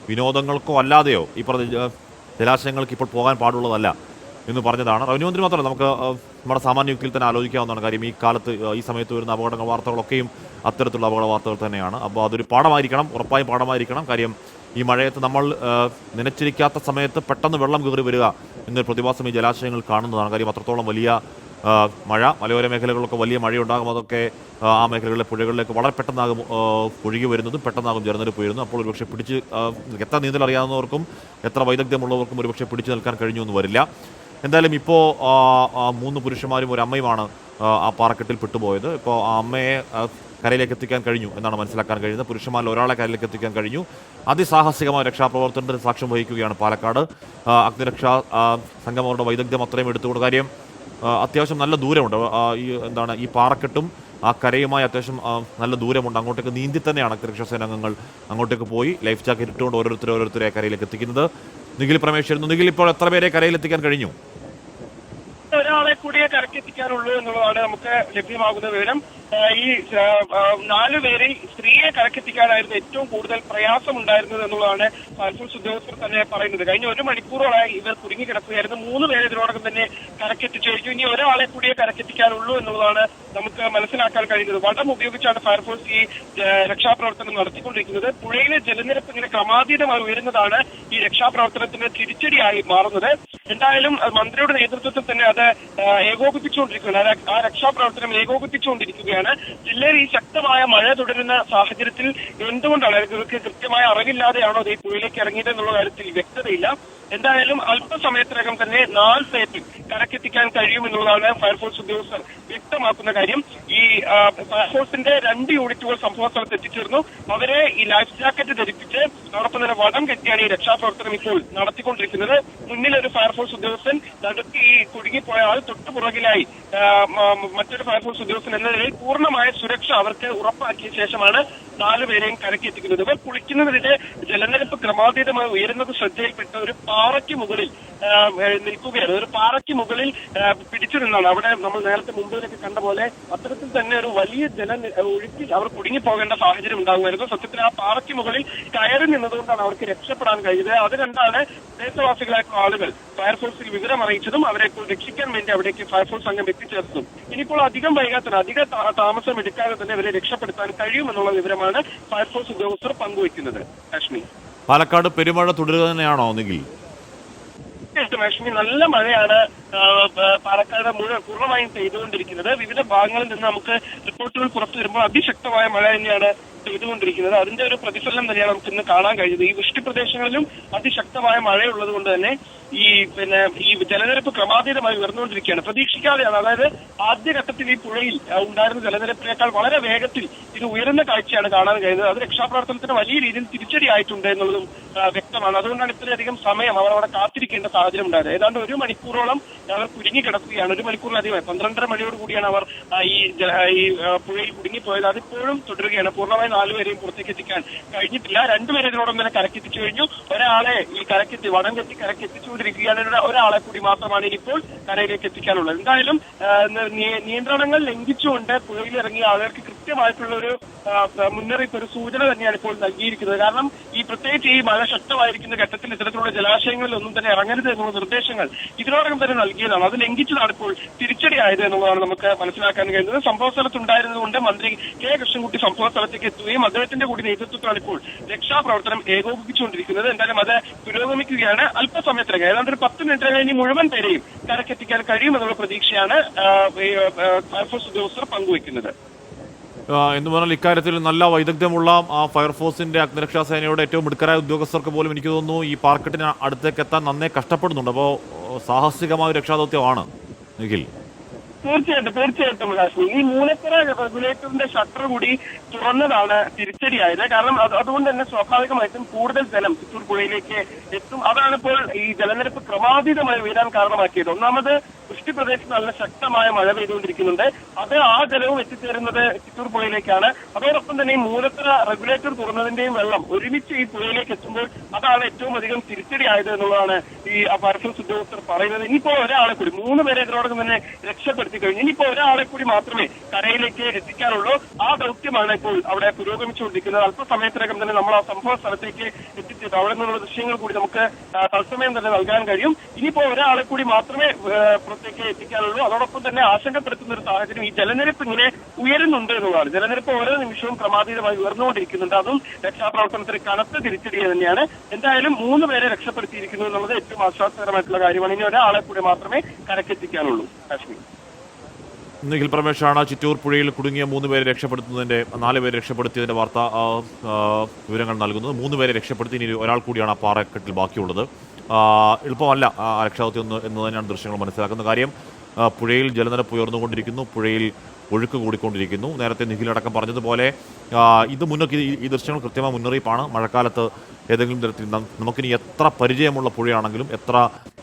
വിനോദങ്ങൾക്കോ അല്ലാതെയോ ഈ പറഞ്ഞ ജലാശയങ്ങൾക്ക് ഇപ്പോൾ പോകാൻ പാടുള്ളതല്ല എന്ന് പറഞ്ഞതാണ്. റവന്യൂ മന്ത്രി മാത്രമല്ല, നമുക്ക് നമ്മുടെ സാമാന്യ യുക്തിയിൽ തന്നെ ആലോചിക്കാവുന്നതാണ്. കാര്യം ഈ കാലത്ത് ഈ സമയത്ത് വരുന്ന അപകട വാർത്തകളൊക്കെയും അത്തരത്തിലുള്ള അപകട വാർത്തകൾ തന്നെയാണ്. അപ്പോൾ അതൊരു പാഠമായിരിക്കണം, ഉറപ്പായും പാഠമായിരിക്കണം. കാര്യം ഈ മഴയത്ത് നമ്മൾ നനച്ചിരിക്കാത്ത സമയത്ത് പെട്ടെന്ന് വെള്ളം കയറി വരിക എന്നൊരു പ്രതിഭാസം ഈ ജലാശയങ്ങൾ കാണുന്നതാണ്. കാര്യം അത്രത്തോളം വലിയ മഴ, മലയോര മേഖലകളിലൊക്കെ വലിയ മഴയുണ്ടാകും. അതൊക്കെ ആ മേഖലകളിലെ പുഴകളിലേക്ക് വളരെ പെട്ടെന്നാകും ഒഴുകി വരുന്നതും പെട്ടെന്നാകും ജലനിരപ്പ് ഉയരുന്നു. അപ്പോൾ ഒരുപക്ഷെ പിടിച്ച് എത്ര നീന്തൽ അറിയാവുന്നവർക്കും എത്ര വൈദഗ്ധ്യമുള്ളവർക്കും ഒരുപക്ഷെ പിടിച്ചു നിൽക്കാൻ കഴിഞ്ഞു എന്ന് വരില്ല. എന്തായാലും ഇപ്പോൾ 3 പുരുഷന്മാരും ഒരു അമ്മയുമാണ് ആ പാറക്കെട്ടിൽ പെട്ടുപോയത്. ഇപ്പോൾ ആ അമ്മയെ കരയിലേക്ക് എത്തിക്കാൻ കഴിഞ്ഞു എന്നാണ് മനസ്സിലാക്കാൻ കഴിയുന്നത്. പുരുഷന്മാരിൽ ഒരാളെ കരയിലേക്ക് എത്തിക്കാൻ കഴിഞ്ഞു. അതിസാഹസികമായ രക്ഷാപ്രവർത്തനത്തിന് സാക്ഷ്യം വഹിക്കുകയാണ് പാലക്കാട്. അഗ്നിരക്ഷാ സംഘം അവരുടെ വൈദഗ്ധ്യം അത്രയും എടുത്തുകൊണ്ട്, കാര്യം അത്യാവശ്യം നല്ല ദൂരമുണ്ട്. ഈ പാറക്കെട്ടും ആ കരയുമായി അത്യാവശ്യം നല്ല ദൂരമുണ്ട്. അങ്ങോട്ടേക്ക് നീന്തി തന്നെയാണ് അഗ്നിരക്ഷാ സേനാംഗങ്ങൾ അങ്ങോട്ടേക്ക് പോയി ലൈഫ് ജാക്കറ്റ് ഇട്ടുകൊണ്ട് ഓരോരുത്തരെ കരയിലേക്ക് എത്തിക്കുന്നത്. നിഖിൽ പ്രമേശ്വരുന്നു. നിഖിൽ, ഇപ്പോൾ എത്ര പേരെ കരയിലെത്തിക്കാൻ കഴിഞ്ഞു? ഒരാളെ കൂടിയേ കരക്കെത്തിക്കാനുള്ളൂ എന്നുള്ളതാണ് നമുക്ക് ലഭ്യമാകുന്ന വിവരം. ഈ 4 പേരിൽ സ്ത്രീയെ കരക്കെത്തിക്കാനായിരുന്നു ഏറ്റവും കൂടുതൽ പ്രയാസമുണ്ടായിരുന്നത് എന്നുള്ളതാണ് ഫയർഫോഴ്സ് ഉദ്യോഗസ്ഥർ തന്നെ പറയുന്നത്. കഴിഞ്ഞ 1 മണിക്കൂറോളായി ഇവർ കുടുങ്ങിക്കിടക്കുകയായിരുന്നു. 3 പേരെ ഇതിനോടകം തന്നെ കരക്കെത്തിച്ചു കഴിഞ്ഞു. ഇനി ഒരാളെ കൂടിയേ കരക്കെത്തിക്കാനുള്ളൂ എന്നുള്ളതാണ് നമുക്ക് മനസ്സിലാക്കാൻ കഴിയുന്നത്. വടം ഉപയോഗിച്ചാണ് ഫയർഫോഴ്സ് ഈ രക്ഷാപ്രവർത്തനം നടത്തിക്കൊണ്ടിരിക്കുന്നത്. പുഴയിലെ ജലനിരപ്പ് ഇങ്ങനെ ക്രമാതീതമായി ഉയരുന്നതാണ് ഈ രക്ഷാപ്രവർത്തനത്തിന് തിരിച്ചടിയായി മാറുന്നത്. എന്തായാലും മന്ത്രിയുടെ നേതൃത്വത്തിൽ തന്നെ അത് ഏകോപിപ്പിച്ചുകൊണ്ടിരിക്കുകയാണ്. ആ രക്ഷാപ്രവർത്തനം ഏകോപിപ്പിച്ചുകൊണ്ടിരിക്കുകയാണ്. ജില്ലയിൽ ഈ ശക്തമായ മഴ തുടരുന്ന സാഹചര്യത്തിൽ എന്തുകൊണ്ടാണ് ഇവർക്ക് കൃത്യമായ അറിവില്ലാതെയാണോ ഈ പുഴയിലേക്ക് ഇറങ്ങിയത് എന്നുള്ള കാര്യത്തിൽ വ്യക്തതയില്ല. എന്തായാലും അല്പസമയത്തിനകം തന്നെ 4 പേർക്ക് കരക്കെത്തിക്കാൻ കഴിയുമെന്നുള്ളതാണ് ഫയർഫോഴ്സ് ഉദ്യോഗസ്ഥർ വ്യക്തമാക്കുന്ന കാര്യം. ഈ ഫയർഫോഴ്സിന്റെ 2 യൂണിറ്റുകൾ സംഭവ സ്ഥലത്ത് എത്തിച്ചേർന്നു. അവരെ ഈ ലൈഫ് ജാക്കറ്റ് ധരിപ്പിച്ച് അതോടൊപ്പം തന്നെ വടം കെട്ടിയാണ് ഈ രക്ഷാപ്രവർത്തനം ഇപ്പോൾ നടത്തിക്കൊണ്ടിരിക്കുന്നത്. മുന്നിലൊരു ഫയർഫോഴ്സ് ഉദ്യോഗസ്ഥൻ, നടുക്ക് ഈ കുടുങ്ങിപ്പോയ ആൾ തൊട്ടു പുറകിലായി മറ്റൊരു ഫയർഫോഴ്സ് ഉദ്യോഗസ്ഥൻ എന്ന നിലയിൽ പൂർണ്ണമായ സുരക്ഷ അവർക്ക് ഉറപ്പാക്കിയ ശേഷമാണ് 4 പേരെയും കരക്കെത്തിക്കുന്നത്. ഇവർ കുളിക്കുന്നതിനിടെ ജലനിരപ്പ് ക്രമാതീതമായി ഉയരുന്നത് ശ്രദ്ധയിൽപ്പെട്ട ഒരു പാറയ്ക്ക് മുകളിൽ നിൽക്കുകയാണ്. ഒരു പാറയ്ക്ക് മുകളിൽ പിടിച്ചു നിന്നാണ്. അവിടെ നമ്മൾ നേരത്തെ മുമ്പിലൊക്കെ കണ്ട പോലെ അത്തരത്തിൽ തന്നെ ഒരു വലിയ ഒഴുക്കിൽ അവർ കുടുങ്ങിപ്പോകേണ്ട സാഹചര്യം ഉണ്ടാകുമായിരുന്നു. സത്യത്തിൽ ആ പാറയ്ക്ക് മുകളിൽ കയറി നിന്നതുകൊണ്ടാണ് അവർക്ക് രക്ഷപ്പെടാൻ കഴിഞ്ഞത്. അത് കണ്ടാണ് ദേശവാസികളായിട്ടുള്ള ആളുകൾ ഫയർഫോഴ്സിൽ വിവരം അറിയിച്ചതും അവരെ ഇപ്പോൾ രക്ഷിക്കാൻ വേണ്ടി അവിടേക്ക് ഫയർഫോഴ്സ് സംഘം എത്തിച്ചേർന്നതും. ഇനിയിപ്പോൾ അധികം വൈകാതെ അധിക താമസം എടുക്കാതെ തന്നെ അവരെ രക്ഷപ്പെടുത്താൻ കഴിയുമെന്നുള്ള വിവരമാണ് ഫയർഫോഴ്സ് ഉദ്യോഗസ്ഥർ പങ്കുവയ്ക്കുന്നത്. കാശ്മീർ, പാലക്കാട് പെരുമഴ തുടരുക തന്നെയാണോ നിഖിൽ? കാശ്മീർ നല്ല മഴയാണ് പാലക്കാട് പൂർണ്ണമായും പെയ്തുകൊണ്ടിരിക്കുന്നത്. വിവിധ ഭാഗങ്ങളിൽ നിന്ന് നമുക്ക് റിപ്പോർട്ടുകൾ പുറത്തു വരുമ്പോൾ അതിശക്തമായ മഴ തന്നെയാണ് പെയ്തുകൊണ്ടിരിക്കുന്നത്. അതിന്റെ ഒരു പ്രതിഫലനം തന്നെയാണ് നമുക്ക് ഇന്ന് കാണാൻ കഴിഞ്ഞത്. ഈ വൃഷ്ടി പ്രദേശങ്ങളിലും അതിശക്തമായ മഴയുള്ളത് കൊണ്ട് തന്നെ ഈ ജലനിരപ്പ് ക്രമാതീതമായി ഉയർന്നുകൊണ്ടിരിക്കുകയാണ്. പ്രതീക്ഷിക്കാതെയാണ്, അതായത് ആദ്യഘട്ടത്തിൽ ഈ പുഴയിൽ ഉണ്ടായിരുന്ന ജലനിരപ്പിനേക്കാൾ വളരെ വേഗത്തിൽ ഇത് ഉയരുന്ന കാഴ്ചയാണ് കാണാൻ കഴിയുന്നത്. അത് രക്ഷാപ്രവർത്തനത്തിന് വലിയ രീതിയിൽ തിരിച്ചടിയായിട്ടുണ്ട് എന്നുള്ളതും വ്യക്തമാണ്. അതുകൊണ്ടാണ് ഇത്രയധികം സമയം അവർ അവിടെ കാത്തിരിക്കേണ്ട സാഹചര്യം ഉണ്ടായത്. ഏതാണ്ട് 1 മണിക്കൂറോളം അവർ കുടുങ്ങിക്കിടക്കുകയാണ്. 1 മണിക്കൂറിലധികമായി 12:30 മണിയോട് കൂടിയാണ് അവർ ഈ പുഴയിൽ കുടുങ്ങിപ്പോയത്. അതിപ്പോഴും തുടരുകയാണ്. പൂർണ്ണമായി 4 പേരെയും പുറത്തേക്ക് എത്തിക്കാൻ കഴിഞ്ഞിട്ടില്ല. 2 പേരെ ഇതിനോടൊപ്പം തന്നെ കരക്കെത്തിച്ചു കഴിഞ്ഞു. ഒരാളെ ഈ വടം കെട്ടി കരക്കെത്തിച്ചുകൊണ്ടിരിക്കുകയാണ്. ഒരാളെ കൂടി മാത്രമാണ് ഇനിയിപ്പോൾ കരയിലേക്ക് എത്തിക്കാനുള്ളത്. എന്തായാലും നിയന്ത്രണങ്ങൾ ലംഘിച്ചുകൊണ്ട് പുഴയിലിറങ്ങിയ ആളുകൾക്ക് കൃത്യമായിട്ടുള്ള ഒരു മുന്നറിയിപ്പ്, ഒരു സൂചന തന്നെയാണ് ഇപ്പോൾ നൽകിയിരിക്കുന്നത്. കാരണം ഈ പ്രത്യേകിച്ച് ഈ മഴ ശക്തമായിരിക്കുന്ന ഘട്ടത്തിൽ ഇത്തരത്തിലുള്ള ജലാശയങ്ങളിലൊന്നും തന്നെ ഇറങ്ങരുത് എന്നുള്ള നിർദ്ദേശങ്ങൾ ഇതിനോടകം തന്നെ നൽകിയതാണ്. അത് ലംഘിച്ചതാണ് ഇപ്പോൾ തിരിച്ചടിയായത് എന്നുള്ളതാണ് നമുക്ക് മനസ്സിലാക്കാൻ കഴിയുന്നത്. സംഭവ സ്ഥലത്തുണ്ടായിരുന്നതുകൊണ്ട് മന്ത്രി കെ കൃഷ്ണൻകുട്ടി സംഭവ സ്ഥലത്തേക്ക് എത്തുകയും അദ്ദേഹത്തിന്റെ കൂടി നേതൃത്വത്തിലാണ് ഇപ്പോൾ രക്ഷാപ്രവർത്തനം ഏകോപിപ്പിച്ചുകൊണ്ടിരിക്കുന്നത്. എന്തായാലും അത് പുരോഗമിക്കുകയാണ്. അല്പസമയത്തിനകം ഏതാണ്ട് ഒരു 10 മിനിറ്റിനകം ഇനി മുഴുവൻ പേരെയും കരക്കെത്തിക്കാൻ കഴിയുമെന്നുള്ള പ്രതീക്ഷയാണ് ഫയർഫോഴ്സ് ഉദ്യോഗസ്ഥർ പങ്കുവയ്ക്കുന്നത്. എന്ന് പറഞ്ഞാൽ ഇക്കാര്യത്തിൽ നല്ല വൈദഗ്ധ്യമുള്ള ആ ഫയർഫോഴ്സിന്റെ അഗ്നിരക്ഷാ സേനയുടെ ഏറ്റവും മിടുക്കരായ ഉദ്യോഗസ്ഥർക്ക് പോലും എനിക്ക് തോന്നുന്നു ഈ പാർക്കെട്ടിന് അടുത്തേക്ക് എത്താൻ നന്നേ കഷ്ടപ്പെടുന്നുണ്ട്. അപ്പോൾ സാഹസികമായ രക്ഷാദൗത്യമാണ് നിഖിൽ. തീർച്ചയായിട്ടും കാശ്മീർ ഈ മൂലക്കര റെഗുലേറ്ററിന്റെ ഷട്ടർ കൂടി തുറന്നതാണ് തിരിച്ചടിയായത്. കാരണം അതുകൊണ്ട് തന്നെ സ്വാഭാവികമായിട്ടും കൂടുതൽ ജലം ചിറ്റൂർ പുഴയിലേക്ക് എത്തും. അതാണ് ഇപ്പോൾ ഈ ജലനിരപ്പ് ക്രമാതീതമായി ഉയരാൻ കാരണമാക്കിയത്. ഒന്നാമത് വൃഷ്ടി പ്രദേശത്ത് നല്ല ശക്തമായ മഴ പെയ്തുകൊണ്ടിരിക്കുന്നുണ്ട്. അത് ആ ജലവും എത്തിച്ചേരുന്നത് ചിറ്റൂർ പുഴയിലേക്കാണ്. അതോടൊപ്പം തന്നെ ഈ മൂലത്തറ റെഗുലേറ്റർ തുറന്നതിന്റെയും വെള്ളം ഒരുമിച്ച് ഈ പുഴയിലേക്ക് എത്തുമ്പോൾ അതാണ് ഏറ്റവും അധികം തിരിച്ചടിയായത് എന്നുള്ളതാണ് ഈ ഫയർഫോഴ്സ് ഉദ്യോഗസ്ഥർ പറയുന്നത്. ഇനിയിപ്പോ ഒരാളെ കൂടി 3 പേരെ ഇതിനോടൊപ്പം തന്നെ രക്ഷപ്പെടുത്തി കഴിഞ്ഞു. ഇനിയിപ്പോ ഒരാളെ കൂടി മാത്രമേ കരയിലേക്ക് എത്തിക്കാനുള്ളൂ. ആ ദൗത്യമാണ് ഇപ്പോൾ അവിടെ പുരോഗമിച്ചുകൊണ്ടിരിക്കുന്നത്. അല്പസമയത്തിനകം തന്നെ നമ്മൾ ആ സംഭവ സ്ഥലത്തേക്ക് എത്തിച്ചത് അവിടെ നിന്നുള്ള ദൃശ്യങ്ങൾ കൂടി നമുക്ക് തത്സമയം തന്നെ നൽകാൻ കഴിയും. ഇനിയിപ്പോ ഒരാളെ കൂടി മാത്രമേ പുറത്തേക്ക് എത്തിക്കാനുള്ളൂ. അതോടൊപ്പം തന്നെ ആശങ്കപ്പെടുത്തുന്ന ഒരു സാഹചര്യം ഈ ജലനിരപ്പ് ഇങ്ങനെ ഉയരുന്നുണ്ട് എന്നുള്ളതാണ്. ജലനിരപ്പ് ഓരോ നിമിഷവും ക്രമാതീതമായി ഉയർന്നുകൊണ്ടിരിക്കുന്നുണ്ട്. അതും രക്ഷാപ്രവർത്തനത്തിന് കനത്ത തിരിച്ചടി തന്നെയാണ്. എന്തായാലും 3 പേരെ രക്ഷപ്പെടുത്തിയിരിക്കുന്നു എന്നുള്ളത് ഏറ്റവും ആശ്വാസകരമായിട്ടുള്ള കാര്യമാണ്. ഇനി ഒരാളെ കൂടി മാത്രമേ കരക്കെത്തിക്കാനുള്ളൂ. കാശ്മീർ നിഖിൽ പ്രമേഷാണ് ചിറ്റൂർ പുഴയിൽ കുടുങ്ങിയ 3 പേരെ രക്ഷപ്പെടുത്തുന്നതിന്റെ 4 പേരെ രക്ഷപ്പെടുത്തിയതിന്റെ വാർത്ത വിവരങ്ങൾ നൽകുന്നത്. 3 പേരെ രക്ഷപ്പെടുത്തി ഇനി ഒരാൾ കൂടിയാണ് ആ പാറക്കെട്ടിൽ ബാക്കിയുള്ളത്. എളുപ്പമല്ല രക്ഷാദൗത്യം എന്ന് തന്നെയാണ് ദൃശ്യങ്ങൾ മനസ്സിലാക്കുന്ന കാര്യം. പുഴയിൽ ജലനിരപ്പ് ഉയർന്നുകൊണ്ടിരിക്കുന്നു, പുഴയിൽ ഒഴുക്ക് കൂടിക്കൊണ്ടിരിക്കുന്നു. നേരത്തെ നിഖിലടക്കം പറഞ്ഞതുപോലെ ഇത് മുന്നോട്ട് ഈ ദൃശ്യങ്ങൾ കൃത്യമായ മുന്നറിയിപ്പാണ്. മഴക്കാലത്ത് ഏതെങ്കിലും തരത്തിൽ നമുക്കിനി എത്ര പരിചയമുള്ള പുഴയാണെങ്കിലും എത്ര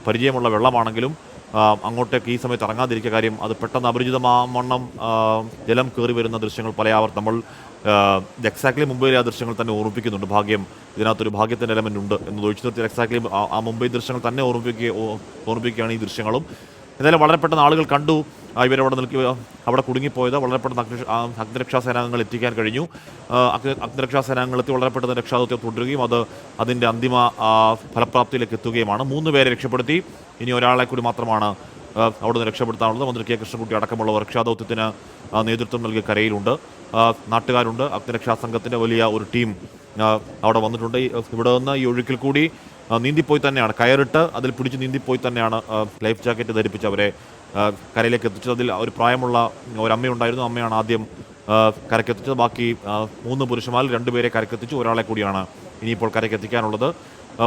പരിചയമുള്ള വെള്ളമാണെങ്കിലും അങ്ങോട്ടേക്ക് ഈ സമയത്ത് ഇറങ്ങാതിരിക്കുക. കാര്യം അത് പെട്ടെന്ന് അപരിചിതമാവണ്ണം ജലം കയറി വരുന്ന ദൃശ്യങ്ങൾ പലയാവർത്തി നമ്മൾ എക്സാക്ട്ലി മുംബൈയിലെ ആ ദൃശ്യങ്ങൾ തന്നെ ഓർമ്മിപ്പിക്കുന്നുണ്ട്. ഇതിനകത്തൊരു ഭാഗ്യത്തിൻ്റെ എലമെൻ്റ് ഉണ്ട് എന്ന് ഒഴിച്ചു നിർത്തി എക്സാക്ട്ലി ആ മുംബൈ ദൃശ്യങ്ങൾ തന്നെ ഓർമ്മിപ്പിക്കുകയാണ് ഈ ദൃശ്യങ്ങളും. എന്തായാലും വളരെ പെട്ടെന്ന് ആളുകൾ കണ്ടു ഇവരവിടെ അവിടെ കുടുങ്ങിപ്പോയത്. വളരെ പെട്ടെന്ന് അഗ്നിരക്ഷാ സേനാംഗങ്ങൾ എത്തിക്കാൻ കഴിഞ്ഞു. അഗ്നിരക്ഷാ സേനാംഗങ്ങൾ എത്തി വളരെ പെട്ടെന്ന് രക്ഷാദൗത്യം തുടരുകയും അതിൻ്റെ അന്തിമ ഫലപ്രാപ്തിയിലേക്ക് എത്തുകയുമാണ്. 3 പേരെ രക്ഷപ്പെടുത്തി. ഇനി ഒരാളെ കൂടി മാത്രമാണ് അവിടെ നിന്ന് രക്ഷപ്പെടുത്താനുള്ളത്. മന്ത്രി കെ കൃഷ്ണൻകുട്ടി അടക്കമുള്ളവർ രക്ഷാദൗത്യത്തിന് നേതൃത്വം നൽകിയ കരയിലുണ്ട്. നാട്ടുകാരുണ്ട്. അഗ്നിരക്ഷാ സംഘത്തിൻ്റെ വലിയ ഒരു ടീം അവിടെ വന്നിട്ടുണ്ട്. ഇവിടെ നിന്ന് ഈ ഒഴുക്കിൽ കൂടി നീന്തിപ്പോയി തന്നെയാണ് കയറിട്ട് അതിൽ പിടിച്ച് നീന്തിപ്പോയി തന്നെയാണ് ലൈഫ് ജാക്കറ്റ് ധരിപ്പിച്ച് അവരെ കരയിലേക്ക് എത്തിച്ചത്. അതിൽ ഒരു പ്രായമുള്ള ഒരമ്മയുണ്ടായിരുന്നു. അമ്മയാണ് ആദ്യം കരക്കെത്തിച്ചത്. ബാക്കി 3 പുരുഷന്മാരിൽ 2 പേരെ കരക്കെത്തിച്ചു. ഒരാളെ കൂടിയാണ് ഇനിയിപ്പോൾ കരക്കെത്തിക്കാനുള്ളത്.